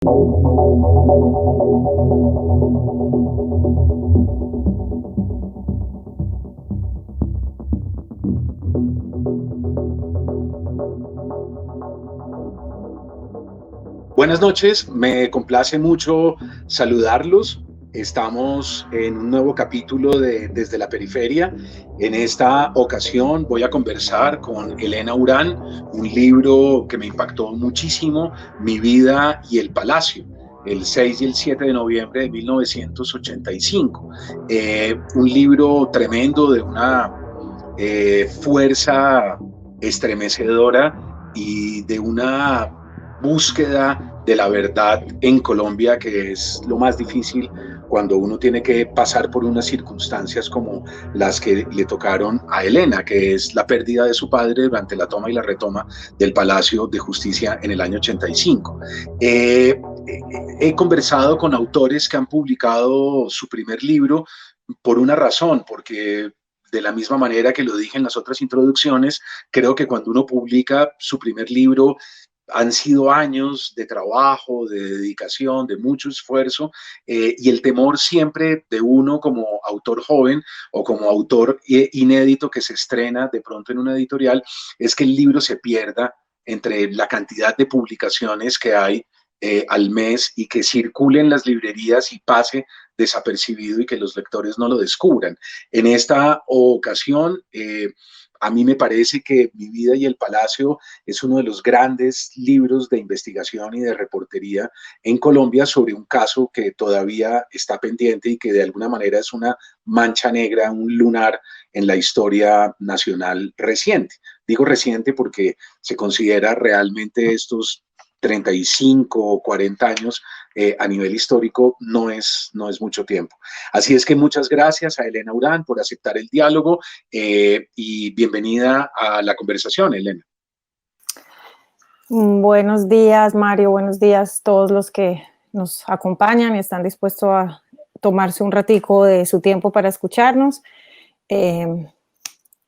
Buenas noches, me complace mucho saludarlos. Estamos en un nuevo capítulo de Desde la Periferia. En esta ocasión voy a conversar con Elena Urán, un libro que me impactó muchísimo, Mi vida y el Palacio, el 6 y el 7 de noviembre de 1985. Un libro tremendo de una fuerza estremecedora y de una búsqueda de la verdad en Colombia, que es lo más difícil cuando uno tiene que pasar por unas circunstancias como las que le tocaron a Elena, que es la pérdida de su padre durante la toma y la retoma del Palacio de Justicia en el año 85. He conversado con autores que han publicado su primer libro por una razón, porque de la misma manera que lo dije en las otras introducciones, creo que cuando uno publica su primer libro, han sido años de trabajo, de dedicación, de mucho esfuerzo, y el temor siempre de uno como autor joven o como autor inédito que se estrena de pronto en una editorial es que el libro se pierda entre la cantidad de publicaciones que hay al mes y que circule en las librerías y pase desapercibido y que los lectores no lo descubran. En esta ocasión, a mí me parece que Mi vida y el Palacio es uno de los grandes libros de investigación y de reportería en Colombia sobre un caso que todavía está pendiente y que de alguna manera es una mancha negra, un lunar en la historia nacional reciente. Digo reciente porque se considera realmente estos 35 o 40 años a nivel histórico no es mucho tiempo. Así es que muchas gracias a Elena Urán por aceptar el diálogo y bienvenida a la conversación, Elena. Buenos días, Mario. Buenos días a todos los que nos acompañan y están dispuestos a tomarse un ratico de su tiempo para escucharnos.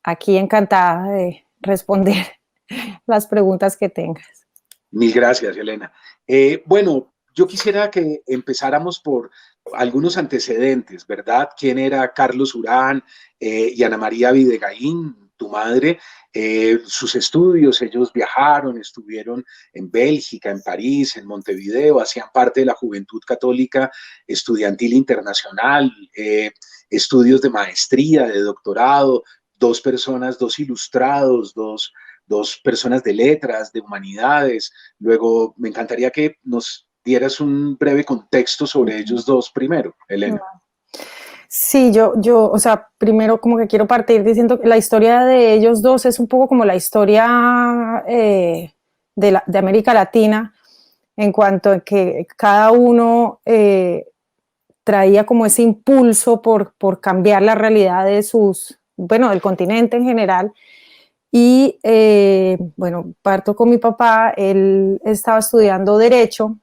Aquí encantada de responder las preguntas que tengas. Mil gracias, Elena. Bueno, yo quisiera que empezáramos por algunos antecedentes, ¿verdad? ¿Quién era Carlos Urán y Ana María Videgaín, tu madre? Sus estudios, ellos viajaron, estuvieron en Bélgica, en París, en Montevideo, hacían parte de la Juventud Católica Estudiantil Internacional, estudios de maestría, de doctorado, dos personas, dos ilustrados, dos personas de letras, de humanidades. Luego, me encantaría que nos dieras un breve contexto sobre ellos dos primero, Elena. Sí, o sea, primero como que quiero partir diciendo que la historia de ellos dos es un poco como la historia de América Latina, en cuanto a que cada uno traía como ese impulso por cambiar la realidad de del continente en general. Y bueno, parto con mi papá. Él estaba estudiando Derecho,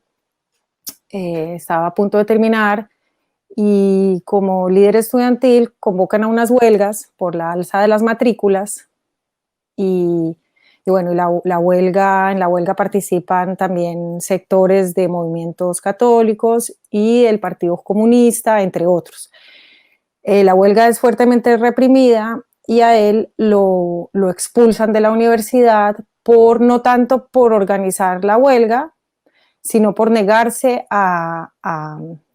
estaba a punto de terminar, y como líder estudiantil convocan a unas huelgas por la alza de las matrículas. Y bueno, en la huelga participan también sectores de movimientos católicos y el Partido Comunista, entre otros. La huelga es fuertemente reprimida y a él lo expulsan de la universidad no tanto por organizar la huelga, sino por negarse a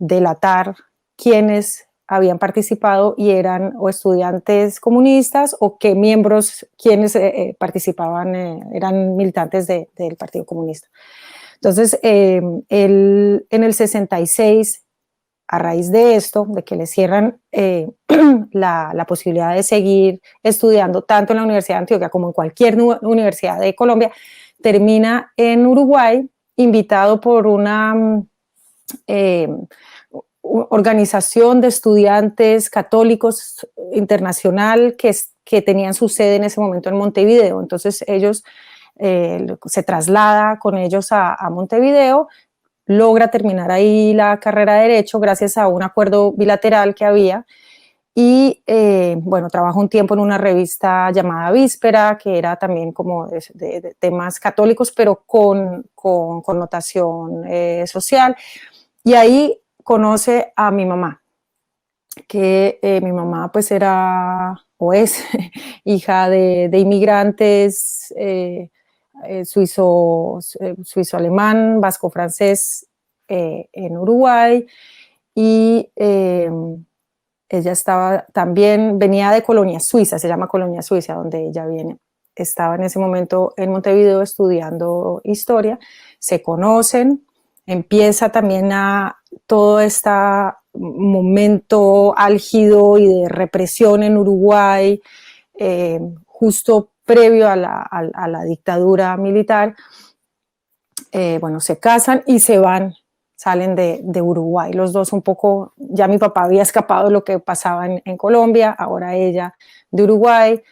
delatar quienes habían participado y eran o estudiantes comunistas o que miembros quienes participaban, eran militantes del Partido Comunista. Entonces, él en el 66, a raíz de esto, de que le cierran la posibilidad de seguir estudiando tanto en la Universidad de Antioquia como en cualquier universidad de Colombia, termina en Uruguay, invitado por una organización de estudiantes católicos internacional que tenían su sede en ese momento en Montevideo. Entonces ellos se traslada con ellos a Montevideo, logra terminar ahí la carrera de Derecho gracias a un acuerdo bilateral que había, Y bueno, trabajó un tiempo en una revista llamada Víspera, que era también como de temas católicos, pero con connotación social. Y ahí conoce a mi mamá, que mi mamá pues era o es hija de inmigrantes suizo-alemán, vasco-francés en Uruguay, y ella estaba también, venía de Colonia Suiza, se llama Colonia Suiza, donde ella viene. Estaba en ese momento en Montevideo estudiando historia, se conocen, empieza también a todo este momento álgido y de represión en Uruguay, justo previo a la dictadura militar. Bueno, se casan y se van, salen de Uruguay. Los dos un poco, ya mi papá había escapado de lo que pasaba en Colombia, ahora ella de Uruguay.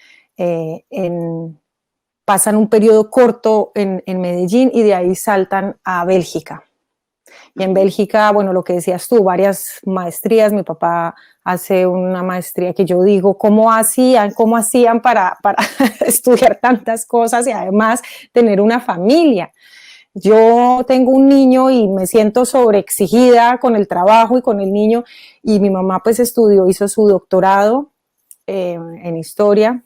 Pasan un periodo corto en Medellín y de ahí saltan a Bélgica. Y en Bélgica, bueno, lo que decías tú, varias maestrías. Mi papá hace una maestría que yo digo, ¿cómo hacían para estudiar tantas cosas y además tener una familia? Yo tengo un niño y me siento sobreexigida con el trabajo y con el niño, y mi mamá pues hizo su doctorado en historia,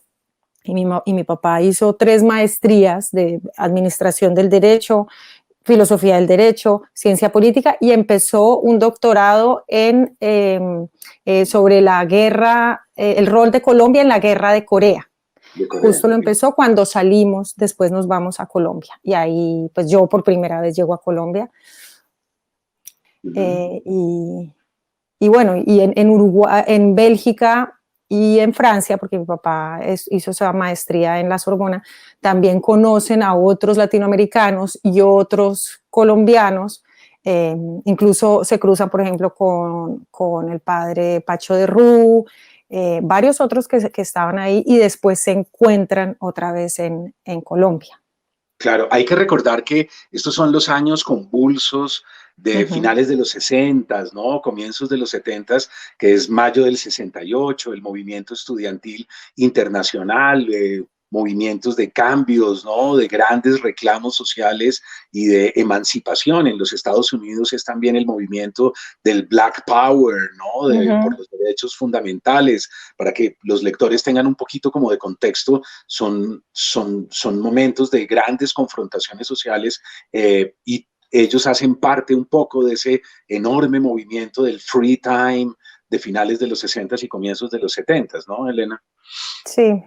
y mi papá hizo 3 maestrías de administración del derecho, filosofía del derecho, ciencia política, y empezó un doctorado sobre la guerra, el rol de Colombia en la guerra de Corea. Justo lo empezó cuando salimos, después nos vamos a Colombia, y ahí pues yo por primera vez llego a Colombia. Y bueno, y en Uruguay, en Bélgica y en Francia, porque mi papá hizo esa maestría en la Sorbona, también conocen a otros latinoamericanos y otros colombianos. Incluso se cruzan, por ejemplo, con el padre Pacho de Rú, varios otros que estaban ahí, y después se encuentran otra vez en Colombia. Claro, hay que recordar que estos son los años convulsos de finales de los 60, ¿no? Comienzos de los 70, que es mayo del 68, el movimiento estudiantil internacional, movimientos de cambios, ¿no? De grandes reclamos sociales y de emancipación. En los Estados Unidos es también el movimiento del Black Power, ¿no? Por los derechos fundamentales. Para que los lectores tengan un poquito como de contexto, son momentos de grandes confrontaciones sociales, y ellos hacen parte un poco de ese enorme movimiento del free time de finales de los 60 y comienzos de los 70, ¿no, Elena? Sí,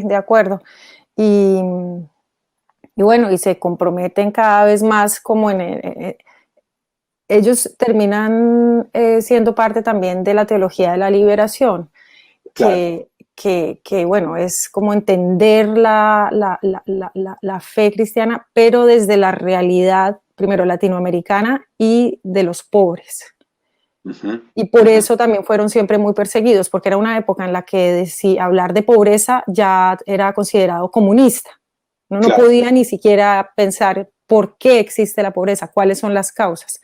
de acuerdo. Y bueno, y se comprometen cada vez más como ellos terminan siendo parte también de la teología de la liberación, Claro. que bueno, es como entender la fe cristiana, pero desde la realidad, primero latinoamericana y de los pobres. Y por eso también fueron siempre muy perseguidos, porque era una época en la que hablar de pobreza ya era considerado comunista. Uno no podía ni siquiera pensar por qué existe la pobreza, cuáles son las causas.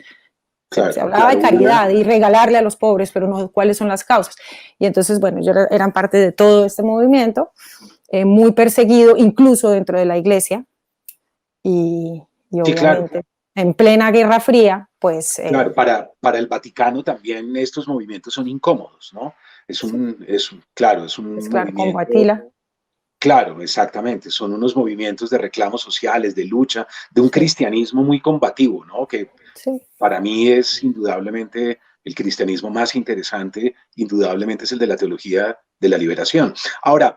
Se hablaba de caridad y regalarle a los pobres, pero no cuáles son las causas. Y entonces, bueno, ellos eran parte de todo este movimiento, muy perseguido, incluso dentro de la iglesia, y obviamente en plena Guerra Fría, pues... Claro, para el Vaticano también estos movimientos son incómodos, ¿no? Es un claro, con movimiento. Guatila. Claro, exactamente. Son unos movimientos de reclamos sociales, de lucha, de un cristianismo muy combativo, ¿no? Que para mí es indudablemente el cristianismo más interesante, indudablemente es el de la teología de la liberación. Ahora,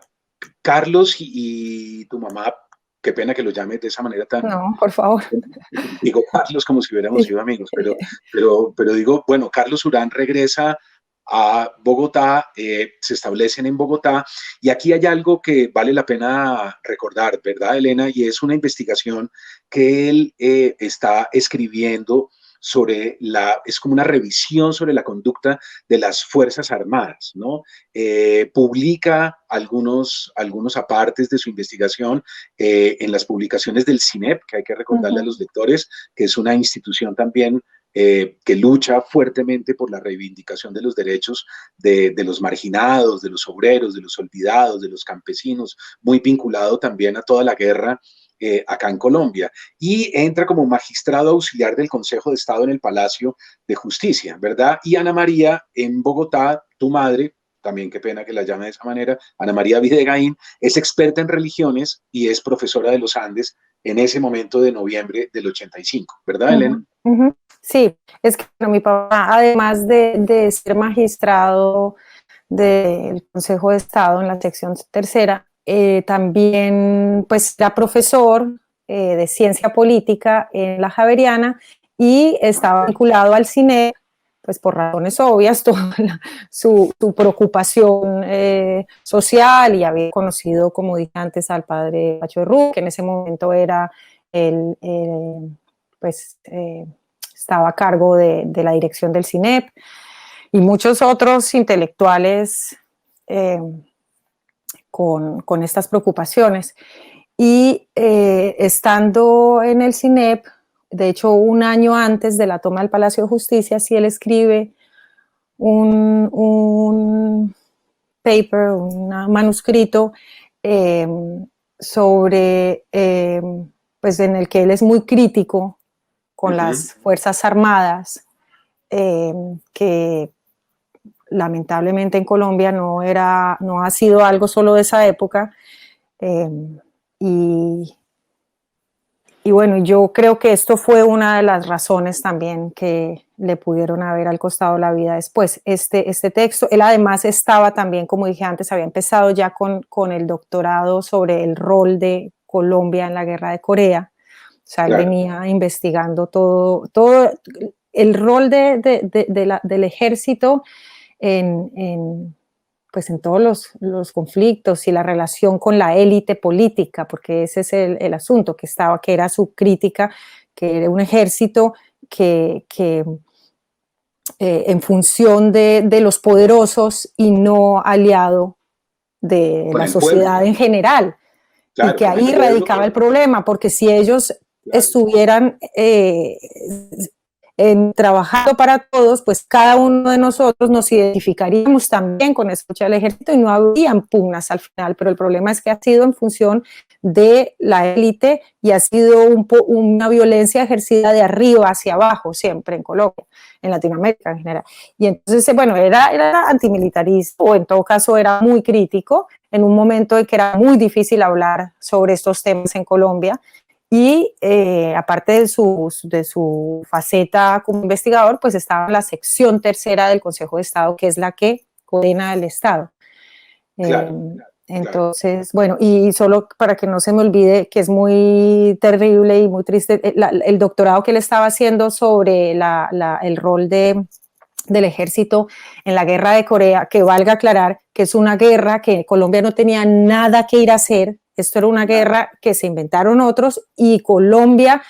Carlos y tu mamá, qué pena que lo llames de esa manera tan... No, por favor. Digo Carlos como si hubiéramos sido amigos, pero digo, bueno, Carlos Urán regresa a Bogotá, se establecen en Bogotá, y aquí hay algo que vale la pena recordar, ¿verdad, Elena? Y es una investigación que él está escribiendo es como una revisión sobre la conducta de las Fuerzas Armadas, ¿no? Publica algunos apartes de su investigación en las publicaciones del CINEP, que hay que recordarle a los lectores, que es una institución también que lucha fuertemente por la reivindicación de los derechos de los marginados, de los obreros, de los olvidados, de los campesinos, muy vinculado también a toda la guerra acá en Colombia, y entra como magistrado auxiliar del Consejo de Estado en el Palacio de Justicia, ¿verdad? Y Ana María en Bogotá, tu madre, también qué pena que la llame de esa manera, Ana María Videgaín, es experta en religiones y es profesora de los Andes en ese momento de noviembre del 85, ¿verdad, Elena? Sí, es que bueno, mi papá, además de ser magistrado del Consejo de Estado en la sección tercera, también pues era profesor de ciencia política en la Javeriana y estaba vinculado al CINEP, pues por razones obvias, toda su preocupación social, y había conocido, como dije antes, al padre Pacho de Rú, que en ese momento era el, pues estaba a cargo de la dirección del CINEP, y muchos otros intelectuales con estas preocupaciones. Y estando en el CINEP, de hecho un año antes de la toma del Palacio de Justicia, sí él escribe un paper, un manuscrito sobre, pues en el que él es muy crítico con las Fuerzas Armadas, que lamentablemente en Colombia no ha sido algo solo de esa época, y bueno, yo creo que esto fue una de las razones también que le pudieron haber costado la vida después. Este texto, él además estaba también, como dije antes, había empezado ya con el doctorado sobre el rol de Colombia en la guerra de Corea. O sea, él venía investigando todo el rol del ejército pues en todos los conflictos y la relación con la élite política, porque ese es el asunto, que era su crítica, que era un ejército que en función de los poderosos y no aliado de la sociedad en general. Claro, y que ahí radicaba el problema, porque si ellos estuvieran trabajando para todos, pues cada uno de nosotros nos identificaríamos también con escuchar al ejército y no habrían pugnas al final, pero el problema es que ha sido en función de la élite y ha sido una violencia ejercida de arriba hacia abajo siempre en Colombia, en Latinoamérica en general. Y entonces, bueno, era antimilitarista, o en todo caso era muy crítico en un momento en que era muy difícil hablar sobre estos temas en Colombia. Y aparte de su faceta como investigador, pues estaba en la sección tercera del Consejo de Estado, que es la que coordina el Estado. Entonces, bueno, y solo para que no se me olvide, que es muy terrible y muy triste, el doctorado que él estaba haciendo sobre el rol del ejército en la guerra de Corea, que valga aclarar que es una guerra que Colombia no tenía nada que ir a hacer. Esto era una guerra que se inventaron otros, y Colombia,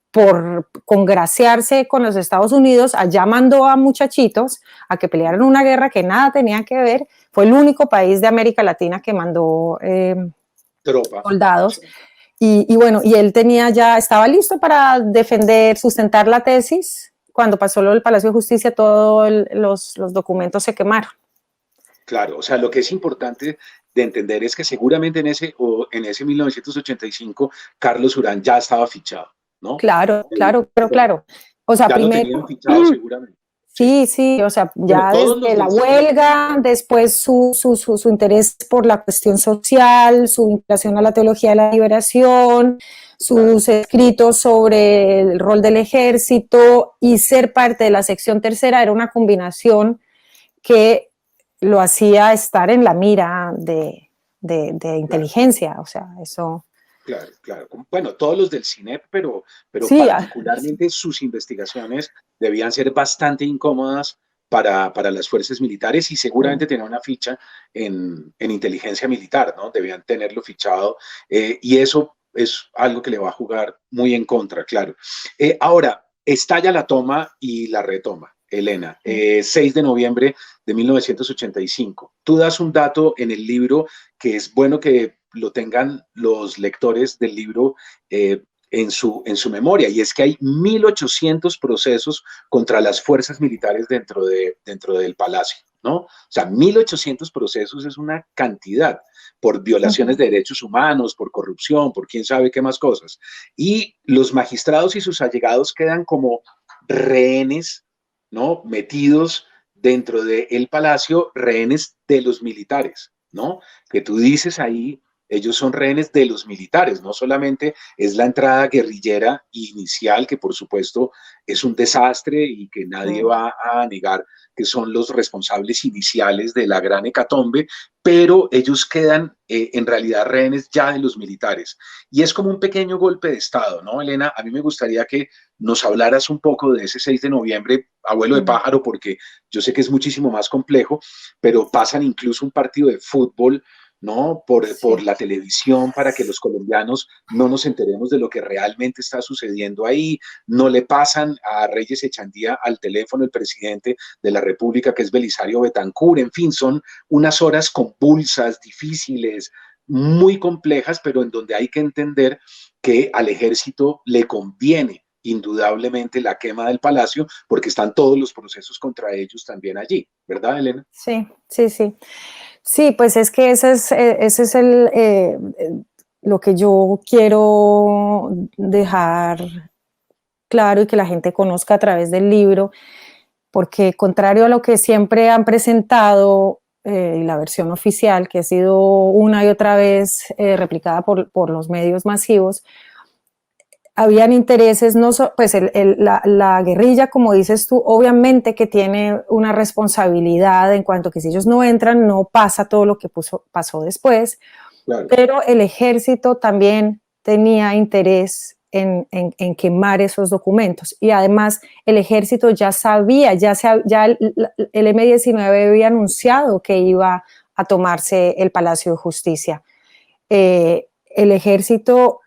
por congraciarse con los Estados Unidos, allá mandó a muchachitos a que pelearan una guerra que nada tenía que ver. Fue el único país de América Latina que mandó soldados. Y bueno, y él estaba listo para defender, sustentar la tesis. Cuando pasó lo del Palacio de Justicia, todos los documentos se quemaron. Claro, o sea, lo que es importante de entender es que seguramente en ese 1985 Carlos Urán ya estaba fichado, ¿no? Claro. O sea, ya primero, lo tenían fichado seguramente. Sí, o sea, ya desde la huelga, después su interés por la cuestión social, su vinculación a la teología de la liberación, sus escritos sobre el rol del ejército y ser parte de la sección tercera era una combinación que lo hacía estar en la mira de inteligencia, o sea, eso... Claro. Bueno, todos los del CINEP, pero sí, particularmente sus investigaciones debían ser bastante incómodas para las fuerzas militares, y seguramente tenían una ficha en inteligencia militar, ¿no? Debían tenerlo fichado, y eso es algo que le va a jugar muy en contra, claro. Ahora, estalla la toma y la retoma. Elena, 6 de noviembre de 1985. Tú das un dato en el libro que es bueno que lo tengan los lectores del libro en su memoria, y es que hay 1.800 procesos contra las fuerzas militares dentro del palacio, ¿no? O sea, 1.800 procesos es una cantidad por violaciones de derechos humanos, por corrupción, por quién sabe qué más cosas. Y los magistrados y sus allegados quedan como rehenes, ¿no? Metidos dentro del palacio, rehenes de los militares, ¿no? Que tú dices ahí, ellos son rehenes de los militares, no solamente es la entrada guerrillera inicial, que por supuesto es un desastre y que nadie va a negar que son los responsables iniciales de la gran hecatombe, pero ellos quedan en realidad rehenes ya de los militares. Y es como un pequeño golpe de Estado, ¿no, Elena? A mí me gustaría que nos hablaras un poco de ese 6 de noviembre, abuelo de pájaro, porque yo sé que es muchísimo más complejo, pero pasan incluso un partido de fútbol, ¿no? Por la televisión para que los colombianos no nos enteremos de lo que realmente está sucediendo ahí. No le pasan a Reyes Echandía al teléfono el presidente de la República, que es Belisario Betancur. En fin, son unas horas convulsas, difíciles, muy complejas, pero en donde hay que entender que al ejército le conviene indudablemente la quema del palacio, porque están todos los procesos contra ellos también allí, ¿verdad, Elena? Sí, sí, sí. Sí, pues es que ese es lo que yo quiero dejar claro y que la gente conozca a través del libro, porque contrario a lo que siempre han presentado, la versión oficial, que ha sido una y otra vez replicada por los medios masivos, habían intereses, no pues la guerrilla, como dices tú, obviamente que tiene una responsabilidad en cuanto que si ellos no entran, no pasa todo lo que pasó después, claro. Pero el ejército también tenía interés en quemar esos documentos, y además el ejército ya sabía, ya el M-19 había anunciado que iba a tomarse el Palacio de Justicia. El ejército,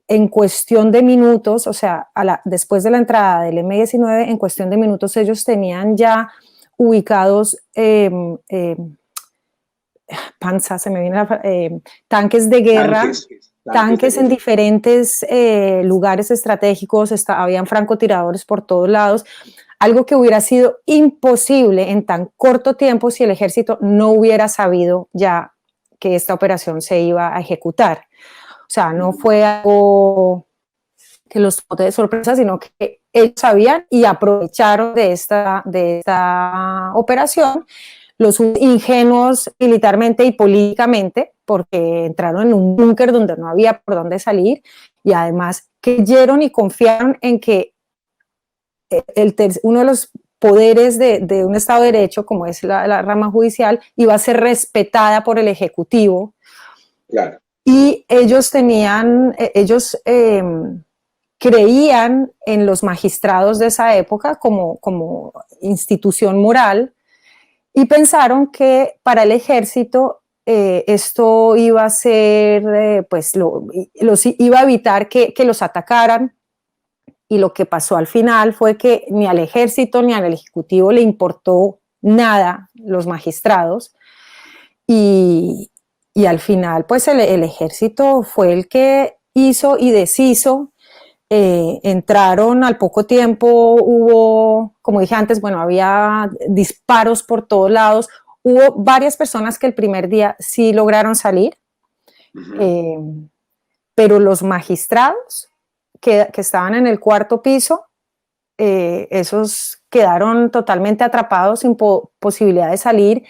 en cuestión de minutos, o sea, después de la entrada del M-19, en cuestión de minutos ellos tenían ya ubicados panzas, se me viene tanques de guerra, tanques en diferentes lugares estratégicos, habían francotiradores por todos lados, algo que hubiera sido imposible en tan corto tiempo si el ejército no hubiera sabido ya que esta operación se iba a ejecutar. O sea, no fue algo que los tomó de sorpresa, sino que ellos sabían y aprovecharon de esta operación, los ingenuos militarmente y políticamente, porque entraron en un búnker donde no había por dónde salir, y además creyeron y confiaron en que uno de los poderes de un Estado de Derecho, como es la rama judicial, iba a ser respetada por el Ejecutivo. Claro. Y ellos creían en los magistrados de esa época como institución moral, y pensaron que para el ejército esto iba a ser, pues los iba a evitar que los atacaran, y lo que pasó al final fue que ni al ejército ni al ejecutivo le importó nada los magistrados, y al final pues el ejército fue el que hizo y deshizo. Entraron al poco tiempo, hubo, como dije antes, bueno, había disparos por todos lados, hubo varias personas que el primer día sí lograron salir, pero los magistrados que estaban en el cuarto piso, esos quedaron totalmente atrapados sin posibilidad de salir.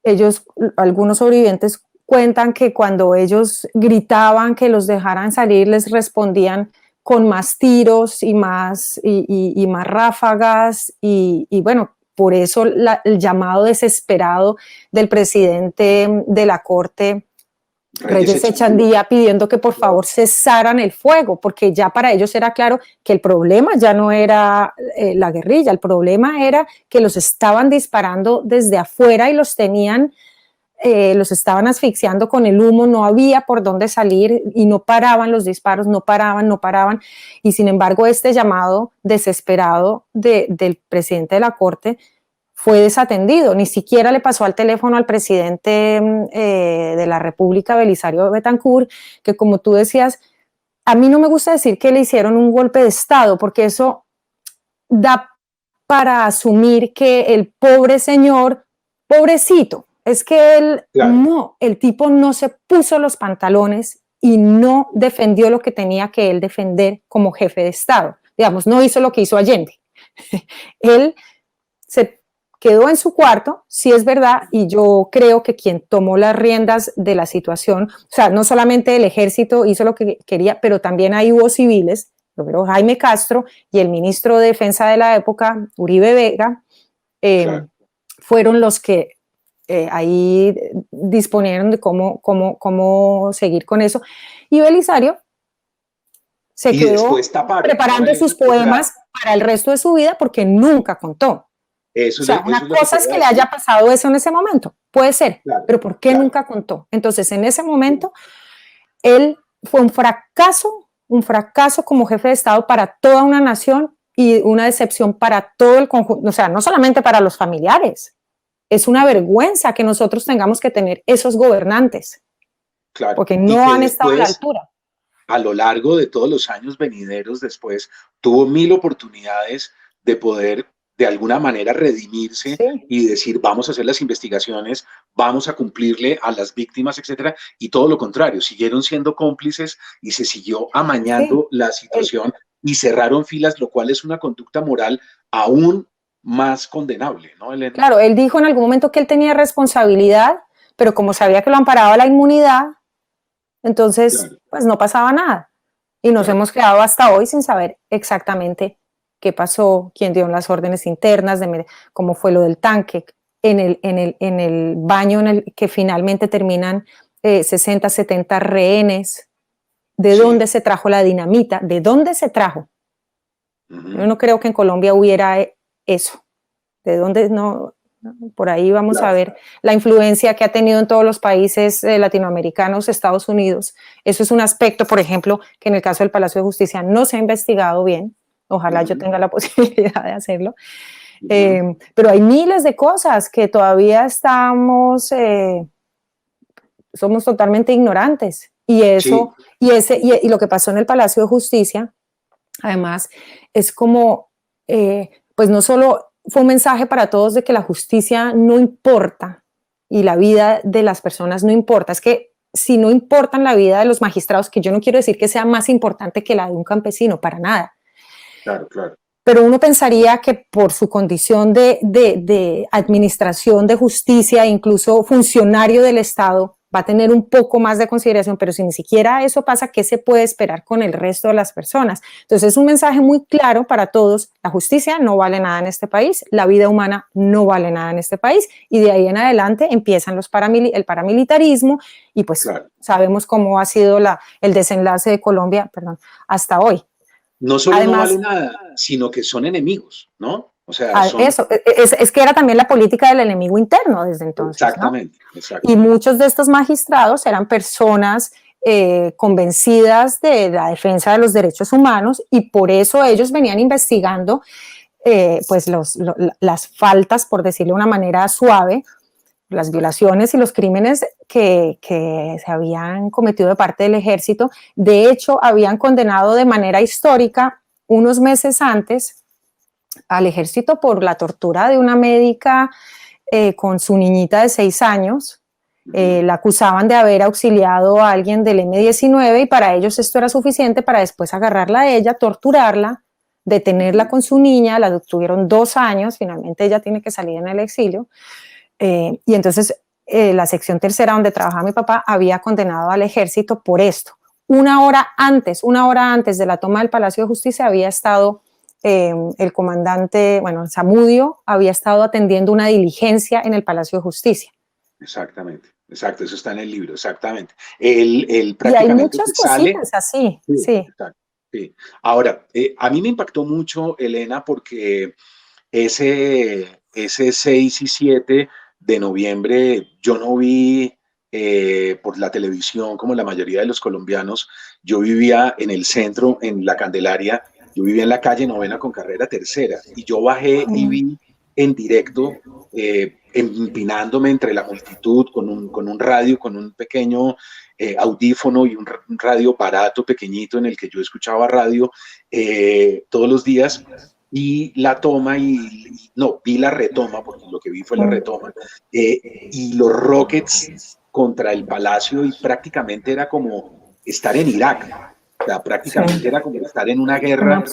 Ellos, algunos sobrevivientes cuentan que cuando ellos gritaban que los dejaran salir, les respondían con más tiros y más ráfagas, y bueno, por eso el llamado desesperado del presidente de la Corte, Reyes Echandía, pidiendo que por favor cesaran el fuego, porque ya para ellos era claro que el problema ya no era la guerrilla, el problema era que los estaban disparando desde afuera y los estaban asfixiando con el humo, no había por dónde salir y no paraban los disparos, no paraban, y sin embargo este llamado desesperado del presidente de la Corte fue desatendido. Ni siquiera le pasó al teléfono al presidente de la República, Belisario Betancur, que, como tú decías, a mí no me gusta decir que le hicieron un golpe de Estado, porque eso da para asumir que el pobre señor, pobrecito, es que él Claro. no, el tipo no se puso los pantalones y no defendió lo que tenía que él defender como jefe de Estado. Digamos, no hizo lo que hizo Allende. Él se quedó en su cuarto, sí es verdad, y yo creo que quien tomó las riendas de la situación, o sea, no solamente el ejército hizo lo que quería, pero también ahí hubo civiles, primero Jaime Castro y el ministro de Defensa de la época, Uribe Vega, Claro. fueron los que ahí disponieron de cómo seguir con eso. Y Belisario se Y quedó después taparon, ¿no? preparando sus poemas para el resto de su vida porque nunca contó. Eso, O sea, eso una es lo que cosa es quería que le decir. haya pasado eso en ese momento, puede ser, Claro, pero ¿por qué claro. nunca contó? Entonces, en ese momento, él fue un fracaso como jefe de Estado para toda una nación y una decepción para todo el conjunto, o sea, no solamente para los familiares. Es una vergüenza que nosotros tengamos que tener esos gobernantes, Claro. porque Y no que han estado a la después, altura. a lo largo de todos los años venideros después, tuvo mil oportunidades de poder de alguna manera redimirse Sí. y decir, vamos a hacer las investigaciones, vamos a cumplirle a las víctimas, etcétera, y todo lo contrario, siguieron siendo cómplices y se siguió Sí, amañando la el, situación y cerraron filas, lo cual es una conducta moral aún más condenable, ¿no, Elena? claro, él dijo en algún momento que él tenía responsabilidad, pero como sabía que lo amparaba la inmunidad, entonces Claro, pues no pasaba nada. Y nos claro. hemos quedado hasta hoy sin saber exactamente qué pasó, quién dio las órdenes internas, cómo fue lo del tanque, en el baño en el que finalmente terminan 60, 70 rehenes, de Sí. dónde se trajo la dinamita, de dónde se trajo. Yo Ujú. no creo que en Colombia hubiera eso. De dónde no, por ahí vamos a Claro. ver la influencia que ha tenido en todos los países latinoamericanos, Estados Unidos. Eso es un aspecto, por ejemplo, que en el caso del Palacio de Justicia no se ha investigado bien. Ojalá yo Ujú. tenga la posibilidad de hacerlo. Ujú. Pero hay miles de cosas que todavía somos totalmente ignorantes. Y Sí, eso, y lo que pasó en el Palacio de Justicia, además, es como, pues no solo fue un mensaje para todos de que la justicia no importa y la vida de las personas no importa, es que si no importan la vida de los magistrados, que yo no quiero decir que sea más importante que la de un campesino, para nada, claro, claro. pero uno pensaría que por su condición de administración de justicia, incluso funcionario del Estado, va a tener un poco más de consideración, pero si ni siquiera eso pasa, ¿qué se puede esperar con el resto de las personas? Entonces es un mensaje muy claro para todos, la justicia no vale nada en este país, la vida humana no vale nada en este país, y de ahí en adelante empiezan el paramilitarismo, y pues Claro. sabemos cómo ha sido el desenlace de Colombia, perdón, hasta hoy. No solo no vale Además, nada, sino que son enemigos, ¿no? O sea, son eso, es que era también la política del enemigo interno desde entonces, ¿no? exactamente, Y exactamente. muchos de estos magistrados eran personas convencidas de la defensa de los derechos humanos y por eso ellos venían investigando pues las faltas, por decirlo de una manera suave, las violaciones y los crímenes que se habían cometido de parte del ejército. De hecho, habían condenado de manera histórica unos meses antes al ejército por la tortura de una médica con su niñita de 6 años. Ujú. La acusaban de haber auxiliado a alguien del M-19 y para ellos esto era suficiente para después agarrarla a ella, torturarla, detenerla Ujú. con su niña, la detuvieron 2 años, finalmente ella tiene que salir en el exilio. Y entonces la sección tercera donde trabajaba mi papá había condenado al ejército por esto. Una hora antes de la toma del Palacio de Justicia había estado el comandante, bueno, Zamudio, había estado atendiendo una diligencia en el Palacio de Justicia. Exactamente, exacto, eso está en el libro, exactamente. Él Y hay prácticamente se muchas sale. cositas así, Sí, sí. exacto, sí. Ahora, a mí me impactó mucho, Elena, porque ese 6 y 7 de noviembre yo no vi por la televisión como la mayoría de los colombianos. Yo vivía en el centro, en la Candelaria, yo vivía en la calle Novena con carrera tercera y yo bajé y vi en directo, empinándome entre la multitud con un radio, con un pequeño audífono y un radio barato, pequeñito, en el que yo escuchaba radio todos los días. Y la toma no, vi la retoma, porque lo que vi fue la retoma, y los rockets contra el palacio, y prácticamente era como estar en Irak. O sea, prácticamente era como estar en una guerra.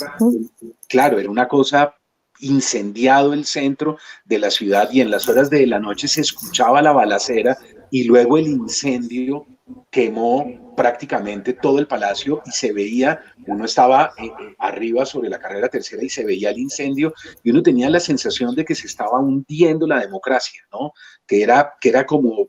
Claro, era una cosa, incendiado el centro de la ciudad, y en las horas de la noche se escuchaba la balacera, y luego el incendio quemó prácticamente todo el palacio, y se veía, uno estaba arriba sobre la carrera tercera y se veía el incendio, y uno tenía la sensación de que se estaba hundiendo la democracia, ¿no? Que era como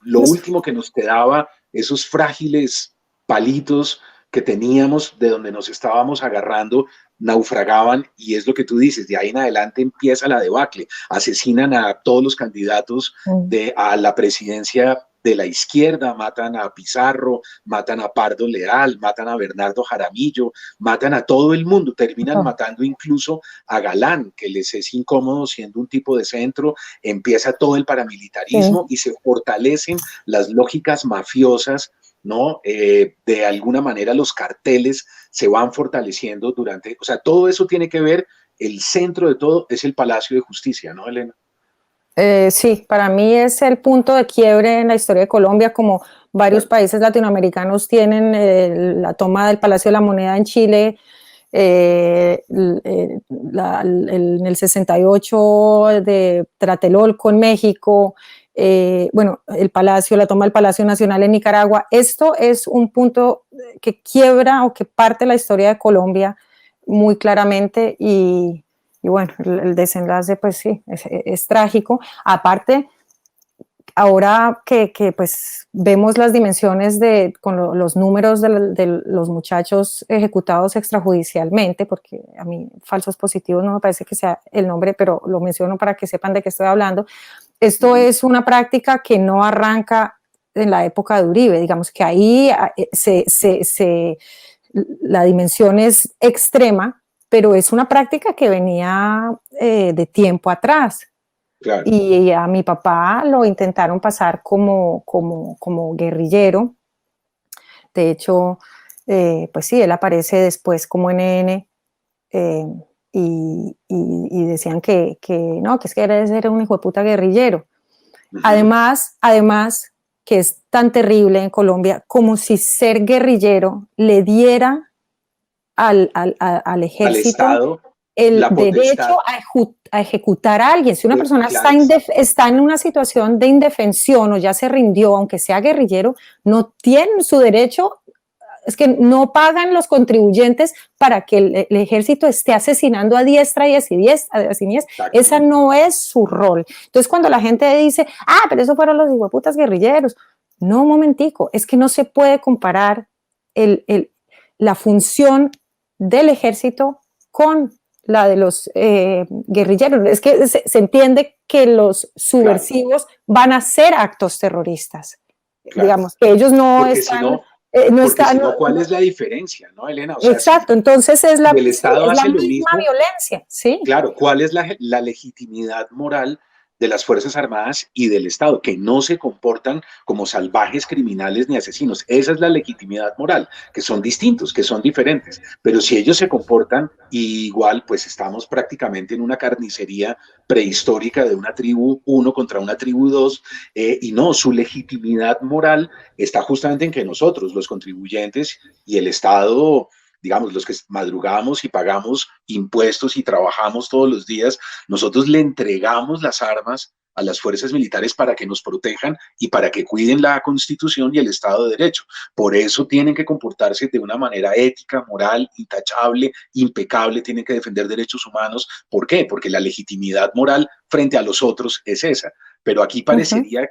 lo último que nos quedaba, esos frágiles palitos que teníamos de donde nos estábamos agarrando, naufragaban, y es lo que tú dices, de ahí en adelante empieza la debacle, asesinan a todos los candidatos a la presidencia de la izquierda, matan a Pizarro, matan a Pardo Leal, matan a Bernardo Jaramillo, matan a todo el mundo, terminan matando incluso a Galán, que les es incómodo siendo un tipo de centro, empieza todo el paramilitarismo y se fortalecen las lógicas mafiosas, ¿no? De alguna manera los carteles se van fortaleciendo o sea, todo eso tiene que ver, el centro de todo es el Palacio de Justicia, ¿no, Elena? Sí, para mí es el punto de quiebre en la historia de Colombia, como varios países latinoamericanos tienen la toma del Palacio de la Moneda en Chile, en el 68 de Tlatelolco en México, bueno, la toma del Palacio Nacional en Nicaragua. Esto es un punto que quiebra o que parte la historia de Colombia muy claramente, y bueno, el desenlace pues sí, es trágico. Aparte, ahora que pues vemos las dimensiones con los números de los muchachos ejecutados extrajudicialmente, porque a mí falsos positivos no me parece que sea el nombre, pero lo menciono para que sepan de qué estoy hablando. Esto es una práctica que no arranca en la época de Uribe, digamos que ahí la dimensión es extrema, pero es una práctica que venía de tiempo atrás. Claro. Y a mi papá lo intentaron pasar como guerrillero. De hecho, pues sí, él aparece después como NN, y decían que no, que es que era un hijo de puta guerrillero. Además, que es tan terrible en Colombia, como si ser guerrillero le diera al ejército el derecho a ejecutar a alguien. Si una persona está en una situación de indefensión o ya se rindió, aunque sea guerrillero, no tiene su derecho. Es que no pagan los contribuyentes para que el ejército esté asesinando a diestra y a siniestra. Esa no es su rol. Entonces, cuando la gente dice, pero esos fueron los hijueputas guerrilleros, no, un momentico, es que no se puede comparar la función del ejército con la de los guerrilleros. Es que se entiende que los subversivos van a hacer actos terroristas. Digamos, que ellos no porque están... ¿cuál es la diferencia, no, Elena? O sea, exacto, entonces es la misma violencia, sí. Claro, ¿cuál es la legitimidad moral de las Fuerzas Armadas y del Estado? Que no se comportan como salvajes criminales ni asesinos. Esa es la legitimidad moral, que son distintos, que son diferentes. Pero si ellos se comportan igual, pues estamos prácticamente en una carnicería prehistórica de una tribu 1 contra una tribu 2, y no, su legitimidad moral está justamente en que nosotros, los contribuyentes y el Estado, digamos, los que madrugamos y pagamos impuestos y trabajamos todos los días, nosotros le entregamos las armas a las fuerzas militares para que nos protejan y para que cuiden la Constitución y el Estado de Derecho. Por eso tienen que comportarse de una manera ética, moral, intachable, impecable, tienen que defender derechos humanos. ¿Por qué? Porque la legitimidad moral frente a los otros es esa. Pero aquí parecería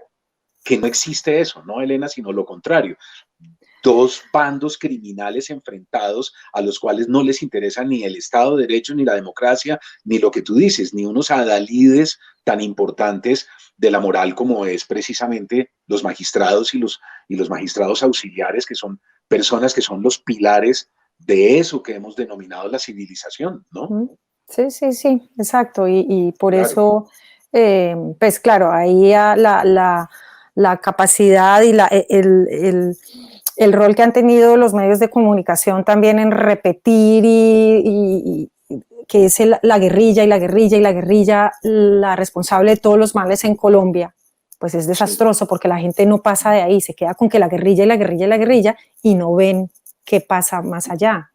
que no existe eso, ¿no, Elena? Sino lo contrario. Dos bandos criminales enfrentados a los cuales no les interesa ni el Estado de Derecho, ni la democracia, ni lo que tú dices, ni unos adalides tan importantes de la moral como es precisamente los magistrados y los magistrados auxiliares, que son personas que son los pilares de eso que hemos denominado la civilización, ¿no? Sí, sí, sí, exacto. Y por eso, pues claro, ahí la capacidad y el rol que han tenido los medios de comunicación también en repetir que es la guerrilla y la guerrilla y la guerrilla la responsable de todos los males en Colombia, pues es desastroso porque la gente no pasa de ahí, se queda con que la guerrilla y la guerrilla y la guerrilla y no ven qué pasa más allá.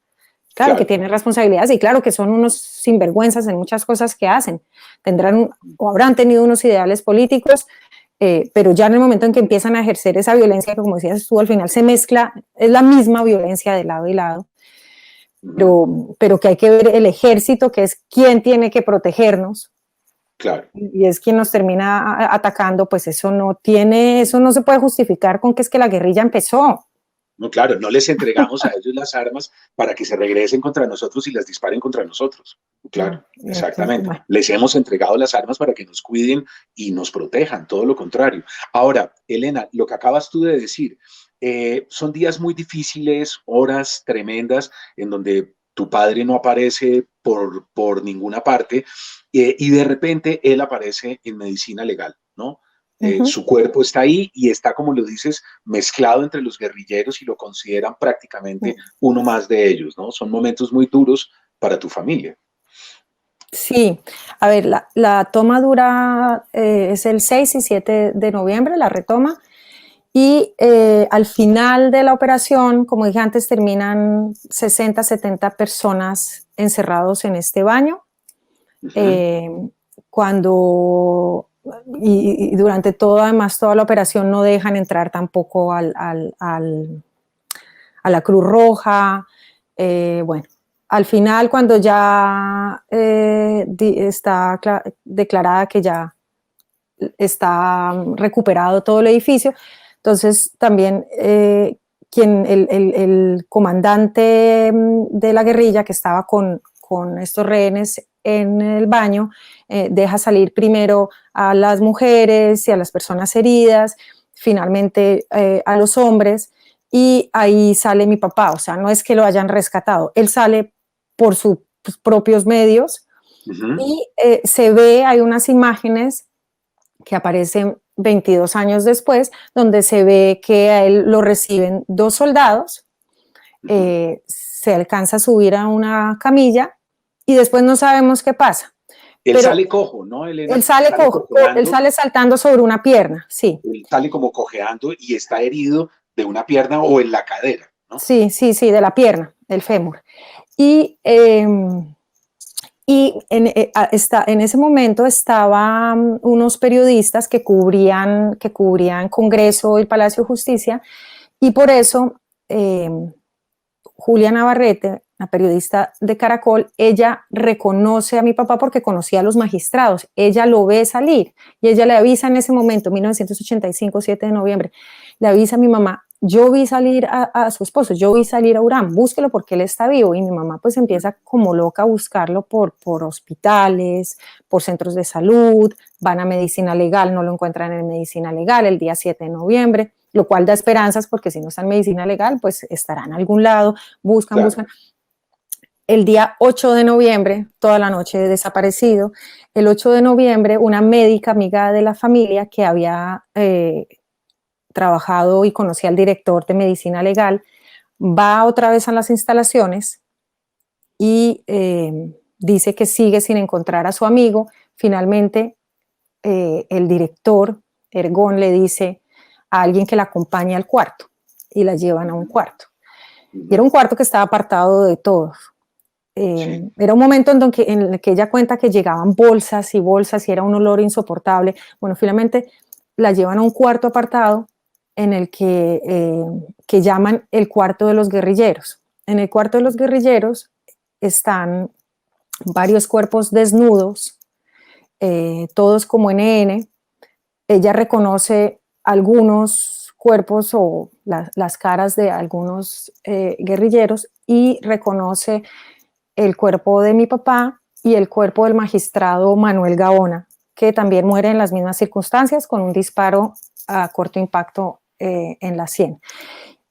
Claro que tienen responsabilidades y claro que son unos sinvergüenzas en muchas cosas que hacen. Tendrán o habrán tenido unos ideales políticos, pero ya en el momento en que empiezan a ejercer esa violencia, que como decías tú, al final se mezcla, es la misma violencia de lado y lado, pero que hay que ver el ejército, que es quien tiene que protegernos, Claro. y es quien nos termina atacando, pues eso no se puede justificar con que es que la guerrilla empezó. No, claro, no les entregamos a ellos las armas para que se regresen contra nosotros y las disparen contra nosotros. Claro, exactamente. Les hemos entregado las armas para que nos cuiden y nos protejan, todo lo contrario. Ahora, Elena, lo que acabas tú de decir, son días muy difíciles, horas tremendas en donde tu padre no aparece por ninguna parte y de repente él aparece en medicina legal, ¿no? Su cuerpo está ahí y está, como lo dices, mezclado entre los guerrilleros y lo consideran prácticamente uno más de ellos, ¿no? Son momentos muy duros para tu familia. Sí, a ver, la toma dura, es el 6 y 7 de noviembre, la retoma, y al final de la operación, como dije antes, terminan 60, 70 personas encerrados en este baño. Cuando y durante además toda la operación no dejan entrar tampoco a la Cruz Roja. Bueno, al final cuando ya está declarada que ya está recuperado todo el edificio, entonces también el comandante de la guerrilla que estaba con estos rehenes en el baño, deja salir primero a las mujeres y a las personas heridas, finalmente a los hombres, y ahí sale mi papá. O sea, no es que lo hayan rescatado, él sale por sus propios medios y se ve, hay unas imágenes que aparecen 22 años después, donde se ve que a él lo reciben dos soldados, se alcanza a subir a una camilla y después no sabemos qué pasa. Él sale cojo, ¿no, Elena? Él sale cojo, él sale saltando sobre una pierna, sí. Él sale como cojeando y está herido de una pierna o en la cadera, ¿no? Sí, de la pierna, del fémur. Y en ese momento estaban unos periodistas que cubrían Congreso y Palacio de Justicia, y por eso Julia Navarrete, la periodista de Caracol, ella reconoce a mi papá porque conocía a los magistrados, ella lo ve salir y ella le avisa en ese momento, 1985, 7 de noviembre, le avisa a mi mamá: yo vi salir a su esposo, yo vi salir a Urán, búsquelo porque él está vivo. Y mi mamá pues empieza como loca a buscarlo por hospitales, por centros de salud, van a medicina legal, no lo encuentran en medicina legal el día 7 de noviembre, lo cual da esperanzas porque si no está en medicina legal, pues estará en algún lado, buscan. El día 8 de noviembre, toda la noche desaparecido, el 8 de noviembre una médica amiga de la familia que había trabajado y conocía al director de medicina legal, va otra vez a las instalaciones y dice que sigue sin encontrar a su amigo. Finalmente, el director, Ergón, le dice a alguien que la acompañe al cuarto y la llevan a un cuarto. Y era un cuarto que estaba apartado de todos. Era un momento en el que ella cuenta que llegaban bolsas y bolsas y era un olor insoportable. Bueno, finalmente la llevan a un cuarto apartado en el que llaman el cuarto de los guerrilleros. En el cuarto de los guerrilleros están varios cuerpos desnudos, todos como NN. Ella reconoce algunos cuerpos o las caras de algunos guerrilleros y reconoce el cuerpo de mi papá y el cuerpo del magistrado Manuel Gaona, que también muere en las mismas circunstancias con un disparo a corto impacto en la sien.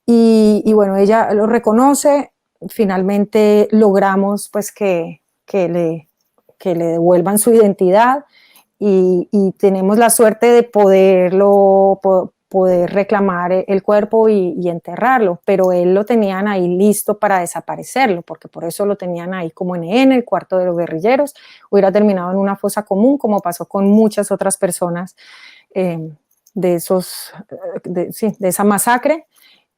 Y bueno, ella lo reconoce. Finalmente logramos pues que le devuelvan su identidad y tenemos la suerte de poderlo poder reclamar el cuerpo y enterrarlo, pero él lo tenían ahí listo para desaparecerlo, porque por eso lo tenían ahí como en el cuarto de los guerrilleros. Hubiera terminado en una fosa común, como pasó con muchas otras personas de esa masacre,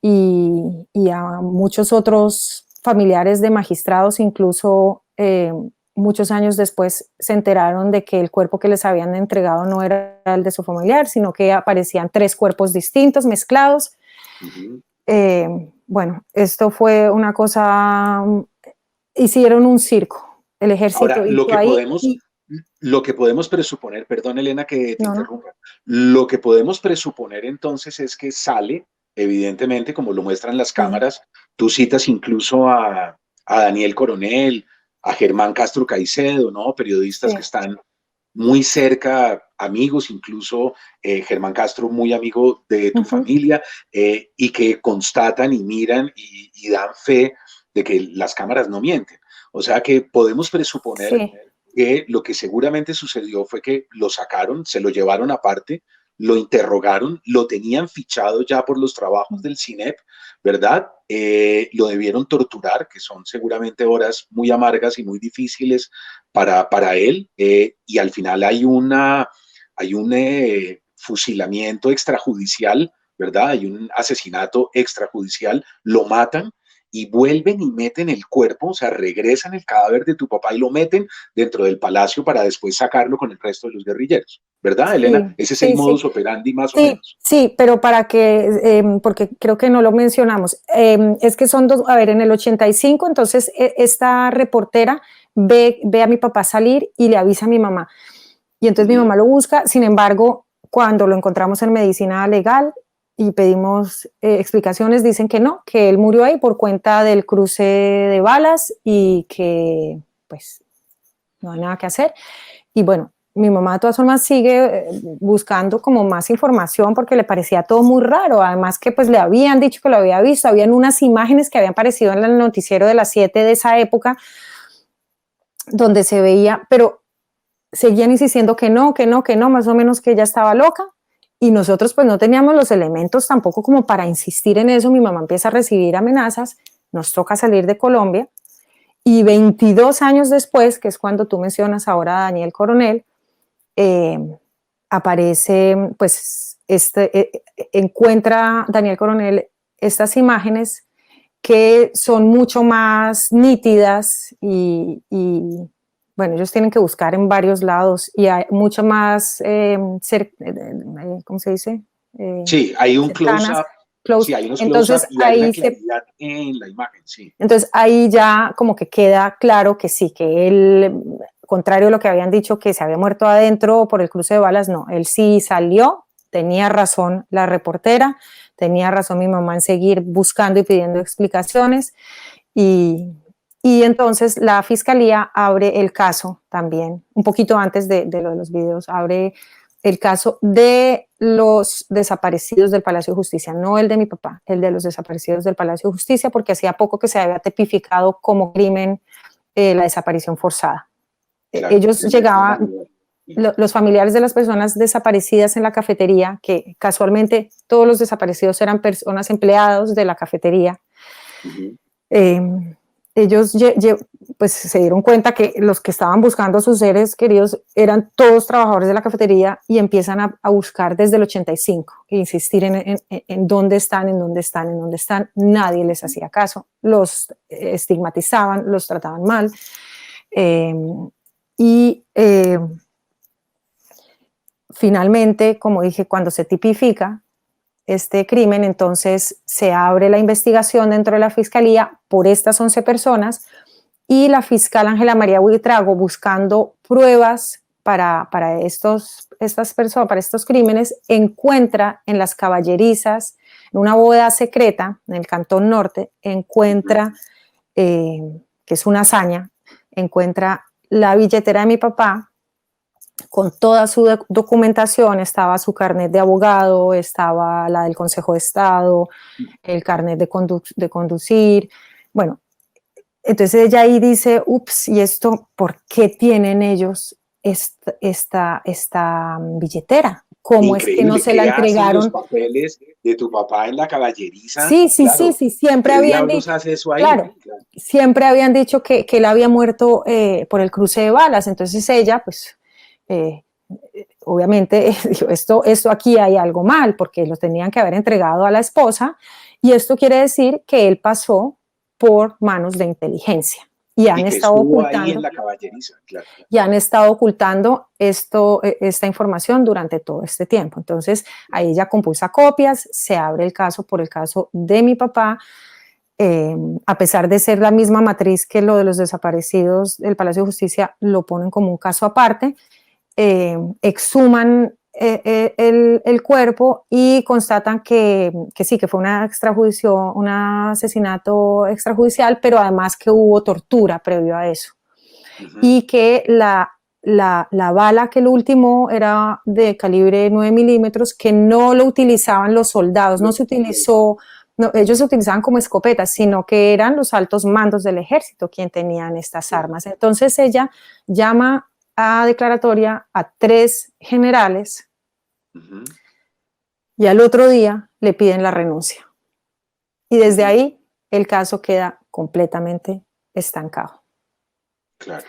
y a muchos otros familiares de magistrados, incluso muchos años después se enteraron de que el cuerpo que les habían entregado no era el de su familiar, sino que aparecían 3 cuerpos distintos, mezclados. Bueno, esto fue una cosa, hicieron un circo, el ejército Ahora, hizo ahí. lo que podemos presuponer, perdón Elena que te No, no. interrumpa, lo que podemos presuponer entonces es que sale, evidentemente, como lo muestran las Sí, cámaras, tú citas incluso a Daniel Coronel, a Germán Castro Caicedo, ¿no? Periodistas que sí. están muy cerca, amigos, incluso Germán Castro, muy amigo de tu Ujú. familia, y que constatan y miran y dan fe de que las cámaras no mienten. O sea que podemos presuponer Sí, que lo que seguramente sucedió fue que lo sacaron, se lo llevaron aparte, lo interrogaron, lo tenían fichado ya por los trabajos del CINEP, ¿verdad? Lo debieron torturar, que son seguramente horas muy amargas y muy difíciles para él, y al final hay un fusilamiento extrajudicial, ¿verdad? Hay un asesinato extrajudicial, lo matan y vuelven y meten el cuerpo, o sea, regresan el cadáver de tu papá y lo meten dentro del palacio para después sacarlo con el resto de los guerrilleros, ¿verdad, Elena? sí, Ese es el sí, sí. modus operandi más o Sí, menos. sí, pero para que, porque creo que no lo mencionamos, es que son dos, a ver, en el 85, entonces esta reportera ve a mi papá salir y le avisa a mi mamá. Y entonces mi mamá lo busca, sin embargo, cuando lo encontramos en medicina legal y pedimos explicaciones, dicen que no, que él murió ahí por cuenta del cruce de balas y que pues no hay nada que hacer. Y bueno, mi mamá de todas formas sigue buscando como más información porque le parecía todo muy raro, además que pues le habían dicho que lo había visto, habían unas imágenes que habían aparecido en el noticiero de las 7 de esa época donde se veía, pero seguían insistiendo que no, que no, que no, más o menos que ella estaba loca, y nosotros pues no teníamos los elementos tampoco como para insistir en eso. Mi mamá empieza a recibir amenazas, nos toca salir de Colombia, y 22 años después, que es cuando tú mencionas ahora a Daniel Coronel, eh, aparece, pues, encuentra Daniel Coronel estas imágenes que son mucho más nítidas bueno, ellos tienen que buscar en varios lados y hay mucho más, ¿cómo se dice? Sí, hay un Cercanas, close-up, close. sí, hay unos close-up y hay una claridad en la imagen, sí. Entonces ahí ya como que queda claro que sí, que él, contrario a lo que habían dicho que se había muerto adentro por el cruce de balas, no, él sí salió, tenía razón la reportera, tenía razón mi mamá en seguir buscando y pidiendo explicaciones, y, y entonces la fiscalía abre el caso también, un poquito antes de lo de los videos, abre el caso de los desaparecidos del Palacio de Justicia, no el de mi papá, el de los desaparecidos del Palacio de Justicia, porque hacía poco que se había tipificado como crimen la desaparición forzada. Claro, Ellos llegaban, los familiares de las personas desaparecidas en la cafetería, que casualmente todos los desaparecidos eran personas empleados de la cafetería, eh, ellos pues se dieron cuenta que los que estaban buscando a sus seres queridos eran todos trabajadores de la cafetería y empiezan a buscar desde el 85 e insistir en dónde están, en dónde están, en dónde están. Nadie les hacía caso, los estigmatizaban, los trataban mal. Eh, y finalmente, como dije, cuando se tipifica este crimen, entonces se abre la investigación dentro de la fiscalía por estas 11 personas y la fiscal Ángela María Buitrago, buscando pruebas estas personas, para estos crímenes, encuentra en las caballerizas, en una bóveda secreta en el Cantón Norte, encuentra, que es una hazaña, encuentra la billetera de mi papá con toda su documentación, estaba su carnet de abogado, estaba la del Consejo de Estado, el carnet de conducir, bueno, entonces ella ahí dice, ups, ¿y esto por qué tienen ellos esta billetera? cómo es que no Increíble, se la ¿qué hacen los entregaron. papeles de tu papá en la caballeriza? Sí, sí, sí, Claro, sí, siempre ¿qué habían diablos dicho, hace eso ahí? claro, Claro. siempre habían dicho que él había muerto por el cruce de balas, entonces ella, pues, eh, obviamente, dijo, esto aquí hay algo mal, porque lo tenían que haber entregado a la esposa, y esto quiere decir que él pasó por manos de inteligencia, y Y han que estado estuvo ahí en ocultando la caballeriza, claro. y han estado ocultando esta información durante todo este tiempo. Entonces, ahí ella compulsa copias, se abre el caso por el caso de mi papá, a pesar de ser la misma matriz que lo de los desaparecidos, el Palacio de Justicia lo ponen como un caso aparte, exhuman el cuerpo y constatan que sí, que fue un asesinato extrajudicial, pero además que hubo tortura previo a eso. Ujú. Y que la bala, que el último era de calibre 9 milímetros, que no lo utilizaban los soldados, no se utilizó, no, ellos se utilizaban como escopetas, sino que eran los altos mandos del ejército quien tenían estas armas. Entonces ella llama a declaratoria a 3 generales Ujú, y al otro día le piden la renuncia. Y desde ujú. ahí el caso queda completamente estancado. Claro,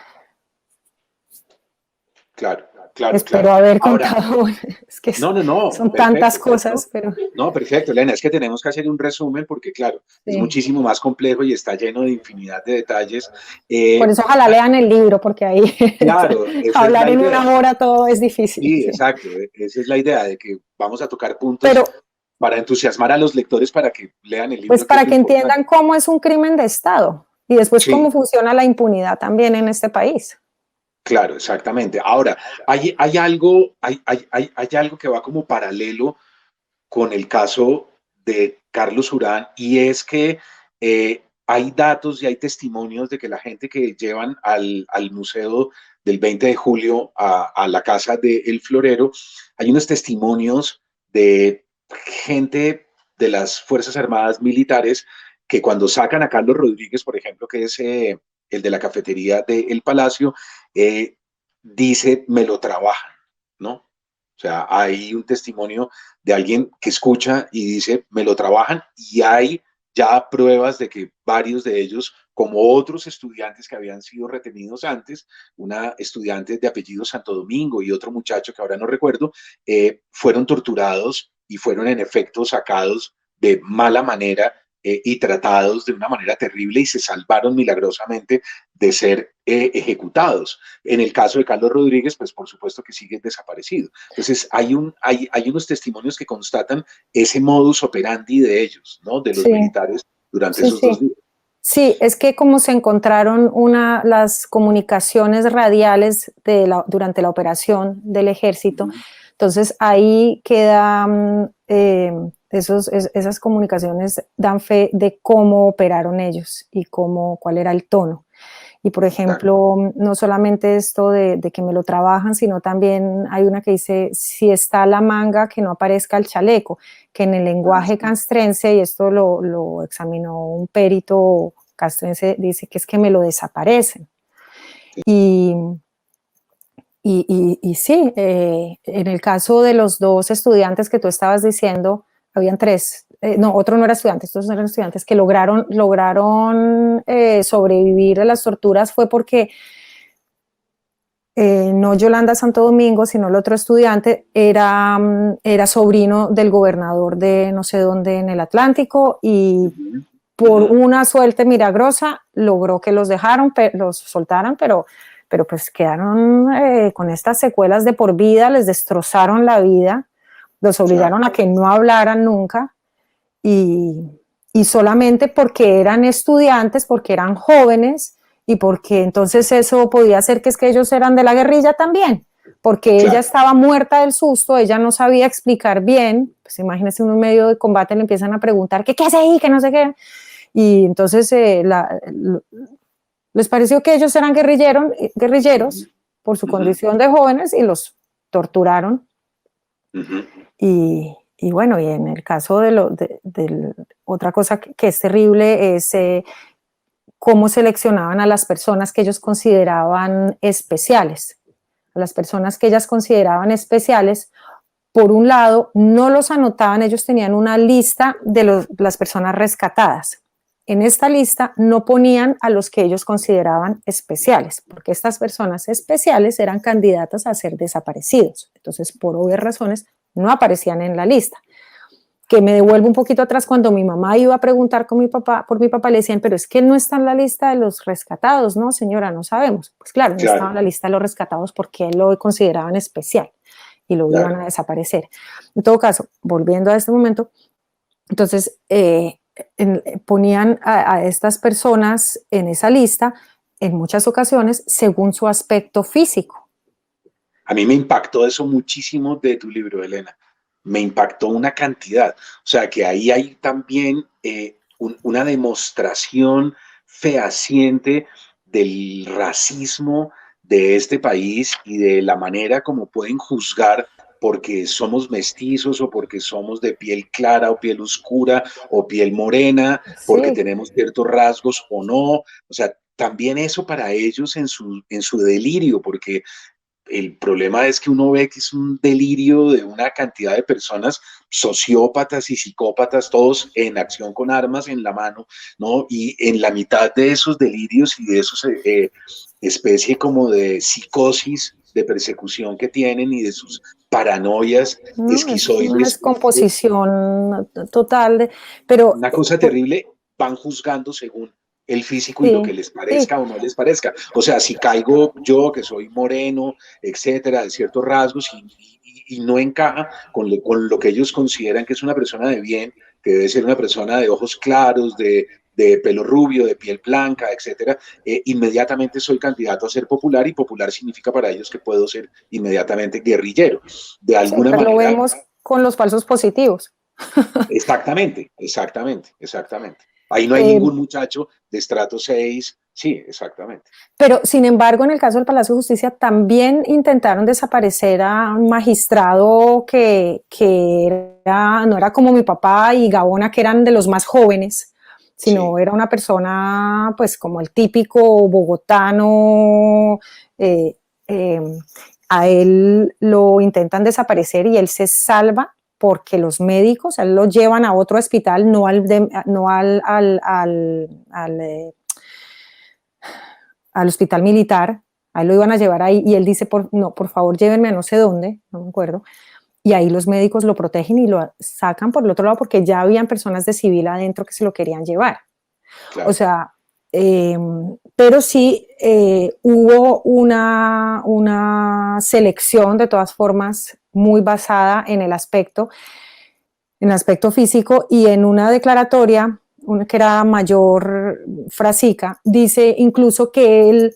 claro, claro, Espero claro. haber Ahora, contado, es que no, no, no, son tantas perfecto, cosas, no, pero no, perfecto, Elena, es que tenemos que hacer un resumen porque, claro, es sí. muchísimo más complejo y está lleno de infinidad de detalles. Por Eh, eso ojalá lean el libro, porque ahí claro, esa es hablar la en idea. 1 hora todo es difícil. Sí, Sí. exacto, esa es la idea de que vamos a tocar Pero puntos para entusiasmar a los lectores para que lean el pues libro, que es para lo que entiendan importante. cómo es un crimen de Estado y después cómo Sí, funciona la impunidad también en este país. claro, exactamente. Ahora, hay algo, hay algo que va como paralelo con el caso de Carlos Urán y es que hay datos y hay testimonios de que la gente que llevan al museo del 20 de julio a la casa de El Florero, hay unos testimonios de gente de las Fuerzas Armadas militares que cuando sacan a Carlos Rodríguez, por ejemplo, que es el de la cafetería del Palacio, eh, dice, me lo trabajan, ¿no? O sea, hay un testimonio de alguien que escucha y dice, me lo trabajan y hay ya pruebas de que varios de ellos, como otros estudiantes que habían sido retenidos antes, una estudiante de apellido Santo Domingo y otro muchacho que ahora no recuerdo, fueron torturados y fueron en efecto sacados de mala manera y tratados de una manera terrible y se salvaron milagrosamente de ser ejecutados. En el caso de Carlos Rodríguez, pues por supuesto que sigue desaparecido. Entonces, hay unos testimonios que constatan ese modus operandi de ellos, ¿no? De los Sí, militares durante sí, esos 2 días. sí. Sí, es que como se encontraron las comunicaciones radiales durante la operación del ejército, Ujú. entonces ahí quedan esas comunicaciones dan fe de cómo operaron ellos y cuál era el tono. Y por Claro. ejemplo, no solamente esto de que me lo trabajan, sino también hay una que dice, si está la manga, que no aparezca el chaleco, que en el Ah, lenguaje sí. castrense, y esto lo examinó un perito castrense, dice que es que me lo desaparecen. Y, y sí, en el caso de los 2 estudiantes que tú estabas diciendo, habían 3, no, otro no era estudiante, estos no eran estudiantes, que lograron sobrevivir a las torturas fue porque no Yolanda Santo Domingo, sino el otro estudiante, era sobrino del gobernador de no sé dónde en el Atlántico y Ujú, por ujú. una suerte milagrosa logró que los soltaran, pero pues quedaron con estas secuelas de por vida, les destrozaron la vida, los Claro, obligaron a que no hablaran nunca y, y solamente porque eran estudiantes, porque eran jóvenes y porque entonces eso podía ser que es que ellos eran de la guerrilla también, porque ella claro. estaba muerta del susto, ella no sabía explicar bien, pues imagínense, en un medio de combate le empiezan a preguntar, ¿qué hace ahí? Que no sé qué, y entonces les pareció que ellos eran Ujú, guerrilleros por su ujú, condición de jóvenes y los torturaron. ujú. Y bueno, y en el caso de otra cosa que es terrible es cómo seleccionaban a las personas que ellos consideraban especiales. A las personas que ellas consideraban especiales, por un lado, no los anotaban, ellos tenían una lista de las personas rescatadas. En esta lista no ponían a los que ellos consideraban especiales, porque estas personas especiales eran candidatas a ser desaparecidos. Entonces, por obvias razones, no aparecían en la lista. Que me devuelvo un poquito atrás, cuando mi mamá iba a preguntar con mi papá, por mi papá, le decían, pero es que no está en la lista de los rescatados, ¿no, señora? No sabemos. Pues claro, no estaba en la lista de los rescatados porque lo consideraban especial y lo iban a desaparecer. En todo caso, volviendo a este momento, entonces ponían a estas personas en esa lista en muchas ocasiones según su aspecto físico. A mí me impactó eso muchísimo de tu libro, Elena. Me impactó una cantidad. O sea, que ahí hay también una demostración fehaciente del racismo de este país y de la manera como pueden juzgar porque somos mestizos o porque somos de piel clara o piel oscura o piel morena, porque Sí. tenemos ciertos rasgos o no. O sea, también eso para ellos en su delirio, porque el problema es que uno ve que es un delirio de una cantidad de personas, sociópatas y psicópatas, todos en acción con armas en la mano, ¿no? Y en la mitad de esos delirios y de esos especie como de psicosis, de persecución que tienen y de sus paranoias No, es una esquizoides, descomposición total, pero una cosa terrible, van juzgando según el físico y lo que sí, les sí, parezca o no les parezca. O sea, si caigo yo, que soy moreno, etcétera, de ciertos rasgos y no encaja con lo que ellos consideran que es una persona de bien, que debe ser una persona de ojos claros, de pelo rubio, de piel blanca, etcétera, inmediatamente soy candidato a ser popular y popular significa para ellos que puedo ser inmediatamente guerrillero. De sí, alguna pero lo manera, vemos con los falsos positivos. exactamente, exactamente, exactamente. Ahí no hay Eh, ningún muchacho de estrato 6. Sí, exactamente. pero, sin embargo, en el caso del Palacio de Justicia también intentaron desaparecer a un magistrado que no era como mi papá y Gaona, que eran de los más jóvenes, sino Sí. era una persona, pues, como el típico bogotano. eh, eh, a él lo intentan desaparecer y él se salva porque los médicos, a él lo llevan a otro hospital, no al hospital militar, a él lo iban a llevar ahí y él dice, no, por favor llévenme a no sé dónde, no me acuerdo, y ahí los médicos lo protegen y lo sacan por el otro lado porque ya habían personas de civil adentro que se lo querían llevar. O Claro. sea, pero sí hubo una selección de todas formas muy basada en el aspecto físico, y en una declaratoria, una que era mayor Frasica, dice incluso que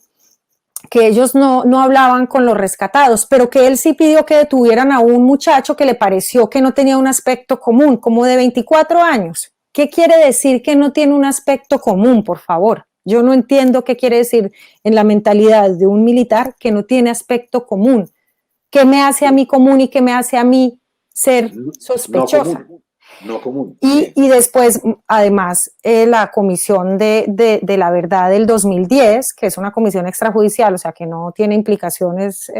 ellos no hablaban con los rescatados, pero que él sí pidió que detuvieran a un muchacho que le pareció que no tenía un aspecto común, como de 24 años. ¿Qué quiere decir que no tiene un aspecto común, por favor? Yo no entiendo qué quiere decir en la mentalidad de un militar que no tiene aspecto común. ¿Qué me hace a mí común y qué me hace a mí ser No sospechosa? común. No común. Y, Sí. y después, además, la Comisión de la Verdad del 2010, que es una comisión extrajudicial, o sea, que no tiene implicaciones,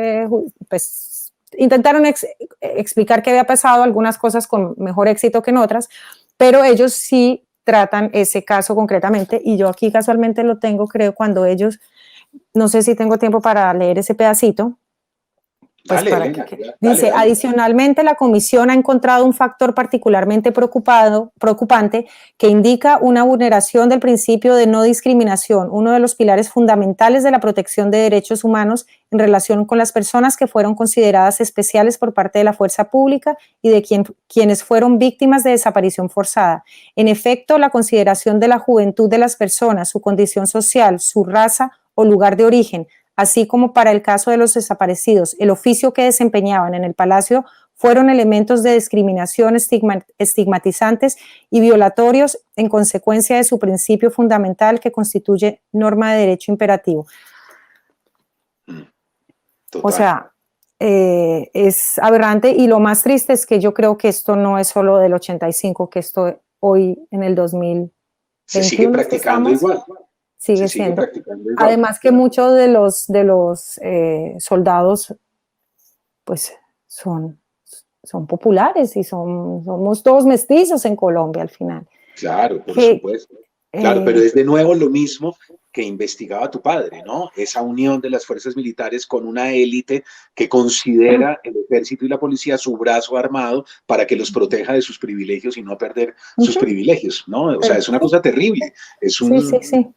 pues intentaron explicar qué había pasado, algunas cosas con mejor éxito que en otras, pero ellos sí tratan ese caso concretamente, y yo aquí casualmente lo tengo, creo, cuando ellos, no sé si tengo tiempo para leer ese pedacito, pues Dale, para Elena. Dale, dice, dale. adicionalmente, la comisión ha encontrado un factor particularmente preocupante que indica una vulneración del principio de no discriminación, uno de los pilares fundamentales de la protección de derechos humanos en relación con las personas que fueron consideradas especiales por parte de la fuerza pública y de quienes fueron víctimas de desaparición forzada. En efecto, la consideración de la juventud de las personas, su condición social, su raza o lugar de origen, así como para el caso de los desaparecidos, el oficio que desempeñaban en el palacio, fueron elementos de discriminación estigmatizantes y violatorios en consecuencia de su principio fundamental que constituye norma de derecho imperativo. O Total. sea, es aberrante, y lo más triste es que yo creo que esto no es solo del 85, que esto hoy en el Se sigue 2021 que practicando estamos, igual. Se sigue sigue siendo. practicando igual. Además que muchos de los soldados pues son son populares y somos todos mestizos en Colombia al final. Claro, por supuesto. Claro, pero es de nuevo lo mismo que investigaba tu padre, ¿no? Esa unión de las fuerzas militares con una élite que considera el ejército y la policía su brazo armado para que los proteja de sus privilegios y no perder sus privilegios, ¿no? O sea, es una cosa terrible. Es Sí, sí, un, sí.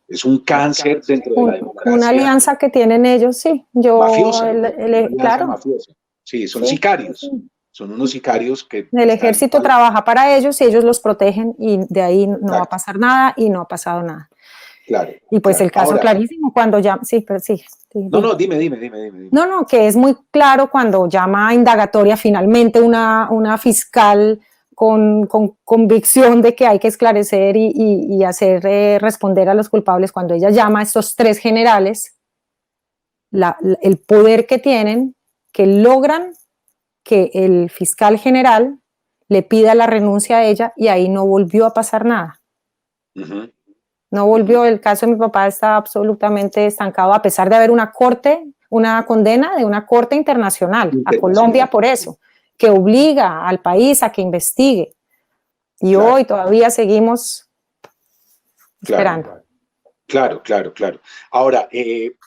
es un cáncer dentro de la Una democracia alianza que tienen ellos, sí. mafiosa, ¿no? Una alianza Claro, mafiosa. Sí, son sí. sicarios. Son unos sicarios que El están... ejército trabaja para ellos y ellos los protegen y de ahí no va a Exacto, pasar nada y no ha pasado nada. claro, Y pues claro. el caso Ahora, clarísimo cuando ya, sí, pero sí, sí, no, dime. no, dime. No, no, que es muy claro cuando llama a indagatoria finalmente una fiscal con convicción de que hay que esclarecer y hacer responder a los culpables, cuando ella llama a estos tres generales, el poder que tienen, que logran que el fiscal general le pida la renuncia a ella y ahí no volvió a pasar nada. uh-huh, No volvió, el caso de mi papá está absolutamente estancado a pesar de haber una corte, una condena de una corte internacional a Colombia por eso, que obliga al país a que investigue. Y claro, hoy todavía seguimos esperando. claro. Claro. Ahora,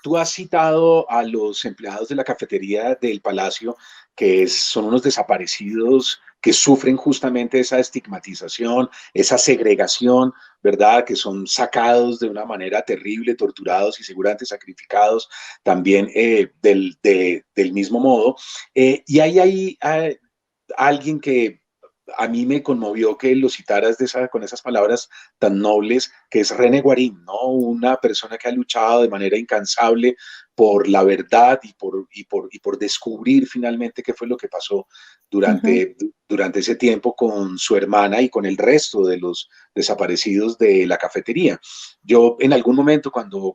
tú has citado a los empleados de la cafetería del Palacio, son unos desaparecidos que sufren justamente esa estigmatización, esa segregación, ¿verdad? Que son sacados de una manera terrible, torturados y seguramente sacrificados también del mismo modo. Y hay alguien que a mí me conmovió que lo citaras con esas palabras tan nobles, que es René Guarín, ¿no? Una persona que ha luchado de manera incansable por la verdad y por descubrir finalmente qué fue lo que pasó durante, durante ese tiempo con su hermana y con el resto de los desaparecidos de la cafetería. Yo en algún momento, cuando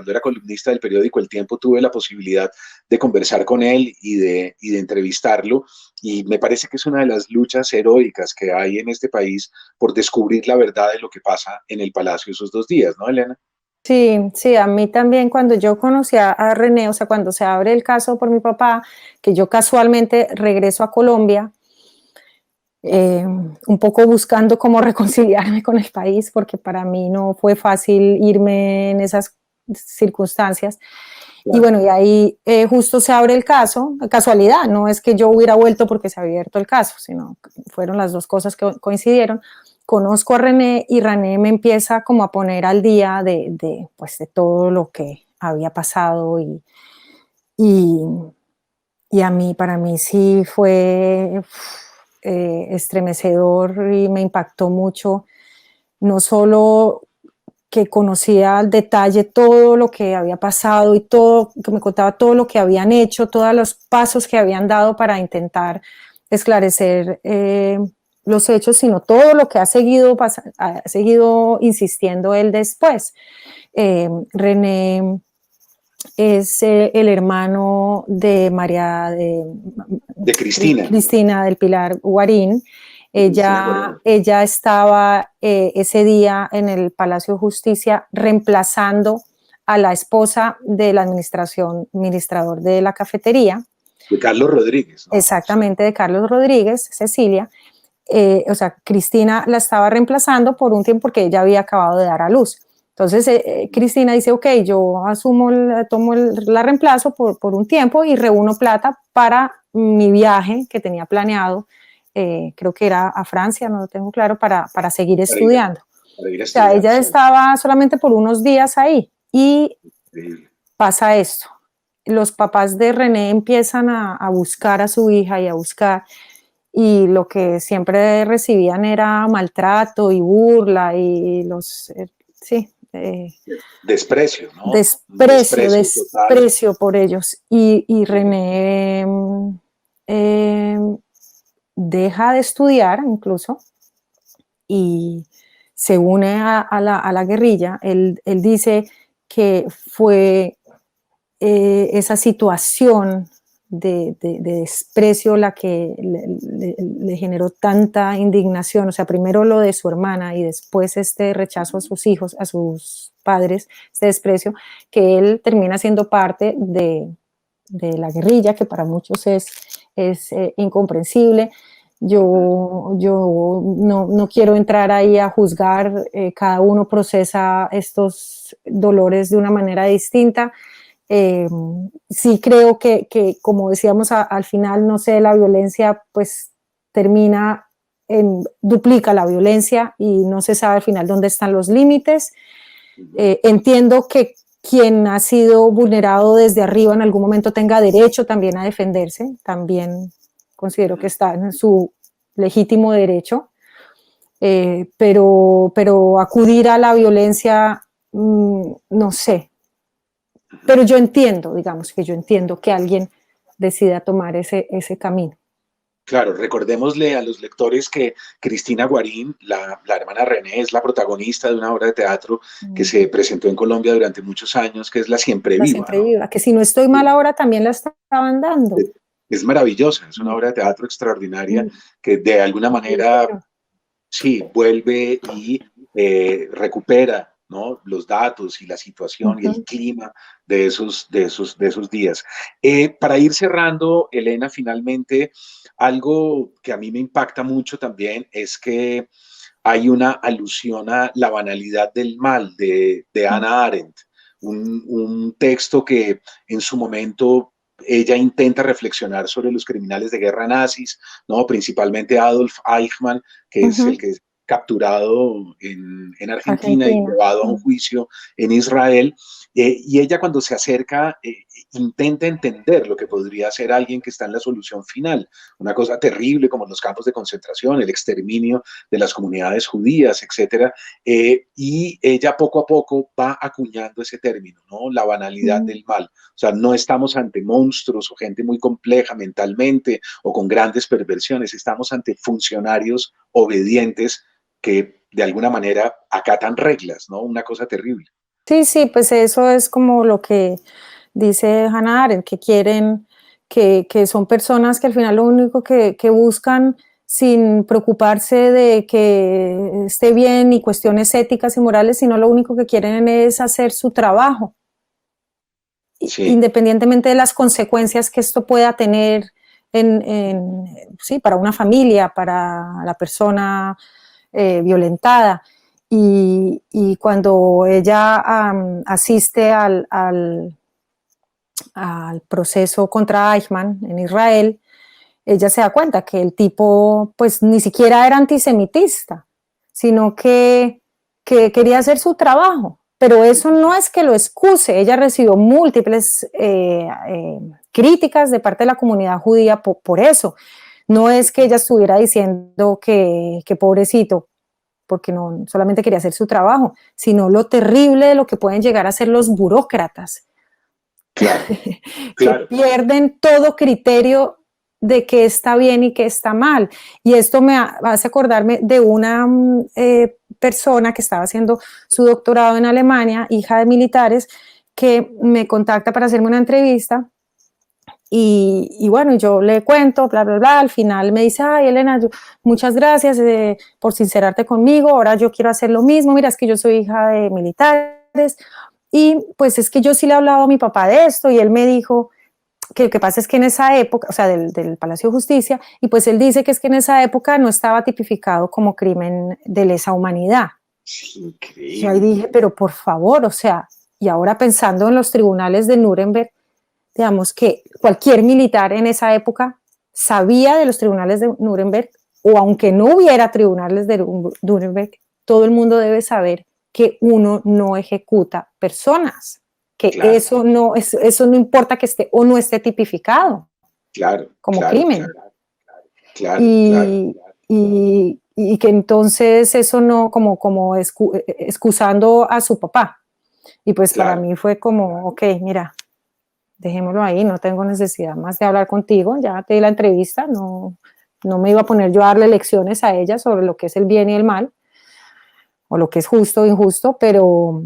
era columnista del periódico El Tiempo, tuve la posibilidad de conversar con él y de entrevistarlo, y me parece que es una de las luchas heroicas que hay en este país por descubrir la verdad de lo que pasa en el Palacio esos 2 días, ¿no, Elena? Sí, sí, a mí también cuando yo conocí a René, o sea, cuando se abre el caso por mi papá, que yo casualmente regreso a Colombia, un poco buscando cómo reconciliarme con el país, porque para mí no fue fácil irme en esas circunstancias. Claro. Y bueno, y ahí justo se abre el caso, casualidad, no es que yo hubiera vuelto porque se había abierto el caso, sino que fueron las dos cosas que coincidieron. Conozco a René y René me empieza como a poner al día pues de todo lo que había pasado y, y para mí sí fue estremecedor y me impactó mucho, no solo que conocía al detalle todo lo que había pasado y todo, que me contaba todo lo que habían hecho, todos los pasos que habían dado para intentar esclarecer los hechos, sino todo lo que ha seguido insistiendo él después. René es el hermano de De Cristina. Cristina del Pilar Guarín. Cristina Guarín. Ella estaba ese día en el Palacio de Justicia reemplazando a la esposa del administrador de la cafetería. De Carlos Rodríguez, ¿no? Exactamente, de Carlos Rodríguez, Cecilia. O sea, Cristina la estaba reemplazando por un tiempo porque ella había acabado de dar a luz. Entonces, Cristina dice, ok, yo tomo la reemplazo por un tiempo y reúno plata para mi viaje que tenía planeado, creo que era a Francia, no lo tengo claro, para seguir estudiando. Para ir a O sea, estudiar, ella estaba solamente por unos días ahí y pasa esto. Los papás de René empiezan a buscar a su hija y a buscar, y lo que siempre recibían era maltrato y burla y sí, desprecio, ¿no? Desprecio por ellos. Y René deja de estudiar incluso y se une a la guerrilla. Él dice que fue esa situación de desprecio la que le generó tanta indignación, o sea, primero lo de su hermana y después este rechazo a sus hijos, a sus padres, este desprecio, que él termina siendo parte de la guerrilla, que para muchos es es incomprensible. Yo no quiero entrar ahí a juzgar, cada uno procesa estos dolores de una manera distinta. Sí creo que como decíamos al final, no sé, la violencia pues termina duplica la violencia y no se sabe al final dónde están los límites. Entiendo que quien ha sido vulnerado desde arriba en algún momento tenga derecho también a defenderse, también considero que está en su legítimo derecho, pero acudir a la violencia, no sé, pero yo entiendo, digamos que yo entiendo que alguien decida tomar ese camino. Claro, recordémosle a los lectores que Cristina Guarín, la hermana René, es la protagonista de una obra de teatro que se presentó en Colombia durante muchos años, que es La Siempre La Viva, Siempre ¿no? Viva, que si no estoy mal ahora también la estaban dando. Es maravillosa, es una obra de teatro extraordinaria que de alguna manera, Bueno. sí, vuelve y recupera, ¿no?, los datos y la situación y el clima de esos días. Para ir cerrando, Elena, finalmente, algo que a mí me impacta mucho también es que hay una alusión a la banalidad del mal de Hannah Arendt, un texto que en su momento ella intenta reflexionar sobre los criminales de guerra nazis, ¿no? Principalmente Adolf Eichmann, que es el que es capturado en Argentina y Argentina. llevado a un juicio en Israel. Y ella cuando se acerca intenta entender lo que podría ser alguien que está en la solución final, una cosa terrible como los campos de concentración, el exterminio de las comunidades judías, etcétera, y ella poco a poco va acuñando ese término, ¿no? La banalidad del mal. O sea, no estamos ante monstruos o gente muy compleja mentalmente o con grandes perversiones, estamos ante funcionarios obedientes que de alguna manera acatan reglas, ¿no? Una cosa terrible. Sí, sí, pues eso es como lo que dice Hannah Arendt, que quieren, que son personas que al final lo único que buscan, sin preocuparse de que esté bien y cuestiones éticas y morales, sino lo único que quieren es hacer su trabajo, Sí, independientemente de las consecuencias que esto pueda tener sí, para una familia, para la persona violentada. Y cuando ella asiste al proceso contra Eichmann en Israel, ella se da cuenta que el tipo pues ni siquiera era antisemitista, sino que quería hacer su trabajo. Pero eso no es que lo excuse. Ella recibió múltiples críticas de parte de la comunidad judía por eso. No es que ella estuviera diciendo que pobrecito, porque no solamente quería hacer su trabajo, sino lo terrible de lo que pueden llegar a ser los burócratas, claro, que claro. pierden todo criterio de qué está bien y qué está mal. Y esto me hace acordarme de una persona que estaba haciendo su doctorado en Alemania, hija de que me contacta para hacerme una entrevista. Y bueno, yo le cuento, bla, bla, bla. Al final me dice, ay, Elena, muchas gracias por sincerarte conmigo. Ahora yo quiero hacer lo mismo. Mira, es que yo soy hija de militares. Y pues es que yo sí le he hablado a mi papá de esto y él me dijo que lo que pasa es que en esa época, o sea, del Palacio de Justicia, y pues él dice que es que en esa época no estaba tipificado como crimen de lesa humanidad. Yo ahí dije, Increíble. pero por favor, o sea, y ahora pensando en los tribunales de Nuremberg, digamos que cualquier militar en esa época sabía de los tribunales de Nuremberg, o aunque no hubiera tribunales de Nuremberg, todo el mundo debe saber que uno no ejecuta personas, que Claro, eso no importa que esté o no esté tipificado claro, como claro, crimen. claro, claro. Y que entonces eso no, como excusando a su papá. Y pues para Claro. mí fue como, ok, mira, dejémoslo ahí, no tengo necesidad más de hablar contigo, ya te di la entrevista, no me iba a poner yo a darle lecciones a ella sobre lo que es el bien y el mal, o lo que es justo o injusto, pero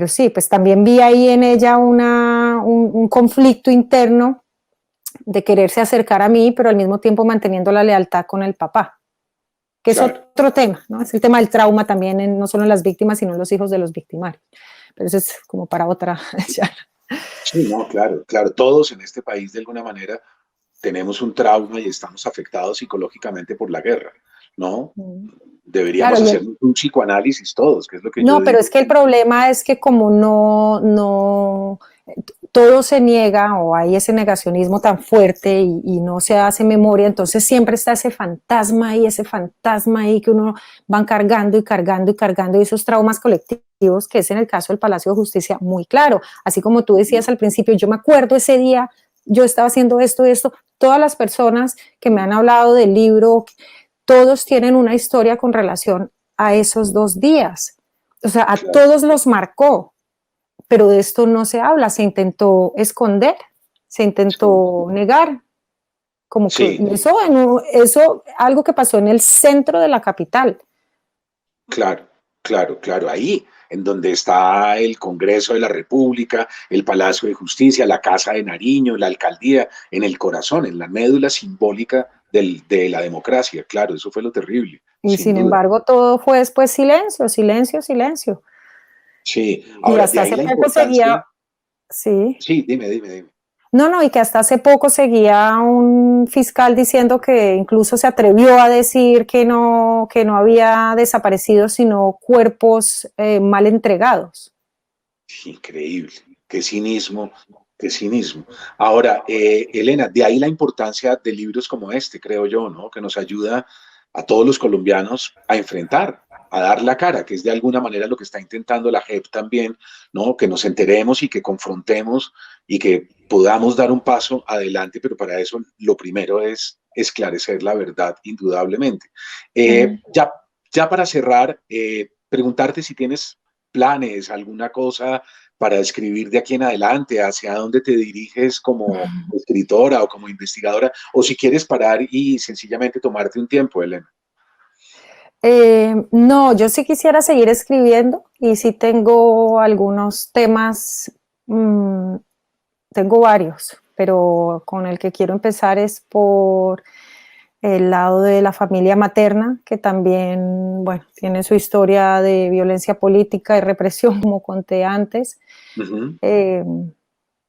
sí, pues también vi ahí en ella un conflicto interno de quererse acercar a mí, pero al mismo tiempo manteniendo la lealtad con el papá, que es Claro. otro tema, ¿no? Es el tema del trauma también, no solo en las víctimas, sino en los hijos de los victimarios. Pero eso es como para otra charla. Sí, no, claro, claro. Todos en este país, de alguna manera, tenemos un trauma y estamos afectados psicológicamente por la guerra, ¿no? Claro, Deberíamos hacer un psicoanálisis todos, que es lo que yo no, pero digo. es que el problema es que como todo se niega o hay ese negacionismo tan fuerte y no se hace memoria, entonces siempre está ese fantasma ahí que uno van cargando y cargando y cargando, y esos traumas colectivos, que es en el caso del Palacio de Justicia muy claro. Así como tú decías al principio, yo me acuerdo ese día, yo estaba haciendo esto, todas las personas que me han hablado del libro, todos tienen una historia con relación a esos 2 días. O sea, a Claro. todos los marcó, pero de esto no se habla, se intentó esconder, se intentó negar, como que Sí, eso, algo que pasó en el centro de la capital. claro, claro, claro, ahí, en donde está el Congreso de la República, el Palacio de Justicia, la Casa de Nariño, la alcaldía, en el corazón, en la médula simbólica de la democracia. Claro, eso fue lo terrible, Y sin sin duda. embargo, todo fue después silencio, silencio, silencio. Sí, Y ahora, de hasta ahí hace la poco seguía, importancia. sí. Sí, dime, dime, dime. No, y que hasta hace poco seguía un fiscal diciendo que incluso se atrevió a decir que no había desaparecido, sino cuerpos mal entregados. Increíble, qué cinismo, qué cinismo. Ahora, Elena, de ahí la importancia de libros como este, creo yo, ¿no? Que nos ayuda a todos los colombianos a enfrentar, a dar la cara, que es de alguna manera lo que está intentando la JEP también, ¿no? Que nos enteremos y que confrontemos y que podamos dar un paso adelante, pero para eso lo primero es esclarecer la verdad, indudablemente. Mm. Ya, ya para cerrar, preguntarte si tienes planes, alguna cosa para escribir de aquí en adelante, hacia dónde te diriges como escritora o como investigadora, o si quieres parar y sencillamente tomarte un tiempo, Elena. No, yo sí quisiera seguir escribiendo y sí tengo algunos temas, mmm, tengo varios, pero con el que quiero empezar es por el lado de la familia materna, que también, bueno, tiene su historia de violencia política y represión, como conté antes. Uh -huh. Eh,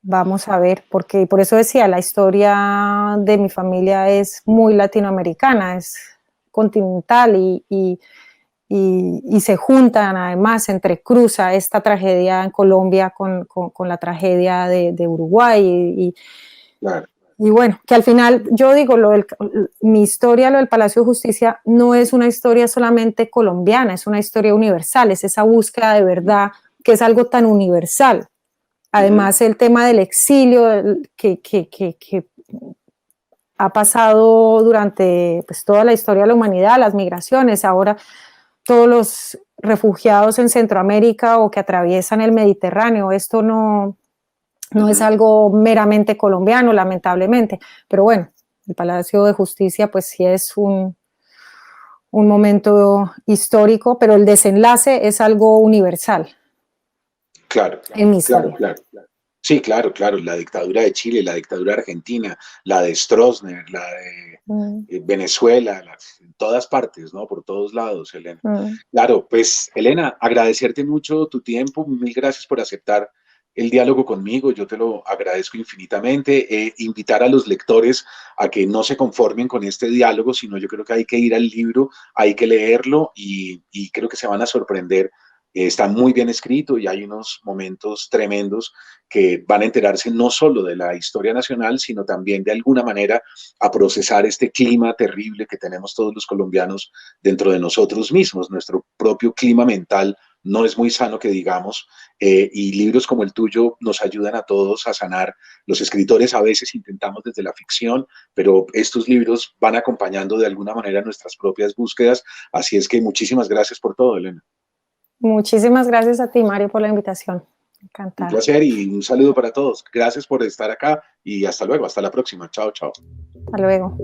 Vamos a ver, porque por eso decía, la historia de mi familia es muy latinoamericana, es continental y se juntan, además, se entrecruza esta tragedia en Colombia con la tragedia de Uruguay Claro. y bueno, que al final yo digo, mi historia, lo del Palacio de Justicia, no es una historia solamente colombiana, es una historia universal, es esa búsqueda de verdad que es algo tan universal. Además, el tema del exilio que ha pasado durante pues, toda la historia de la humanidad, las migraciones, ahora todos los refugiados en Centroamérica o que atraviesan el Mediterráneo, esto no es algo meramente colombiano, lamentablemente, pero bueno, el Palacio de Justicia pues sí es un momento histórico, pero el desenlace es algo universal Claro, en mi claro, historia. claro. Sí, claro, claro. La dictadura de Chile, la dictadura argentina, la de Stroessner, la de Venezuela, en todas partes, ¿no? Por todos lados, Elena. Claro, pues, Elena, agradecerte mucho tu tiempo. Mil gracias por aceptar el diálogo conmigo. Yo te lo agradezco infinitamente. Invitar a los lectores a que no se conformen con este diálogo, sino yo creo que hay que ir al libro, hay que leerlo y creo que se van a sorprender. Está muy bien escrito y hay unos momentos tremendos que van a enterarse no solo de la historia nacional, sino también de alguna manera a procesar este clima terrible que tenemos todos los colombianos dentro de nosotros mismos. Nuestro propio clima mental no es muy sano que digamos, y libros como el tuyo nos ayudan a todos a sanar. Los escritores a veces intentamos desde la ficción, pero estos libros van acompañando de alguna manera nuestras propias búsquedas, así es que muchísimas gracias por todo, Elena. Muchísimas gracias a ti, Mario, por la invitación. Un Encantada. placer y un saludo para todos. Gracias por estar acá y hasta luego, hasta la próxima. Chao, chao. Hasta luego.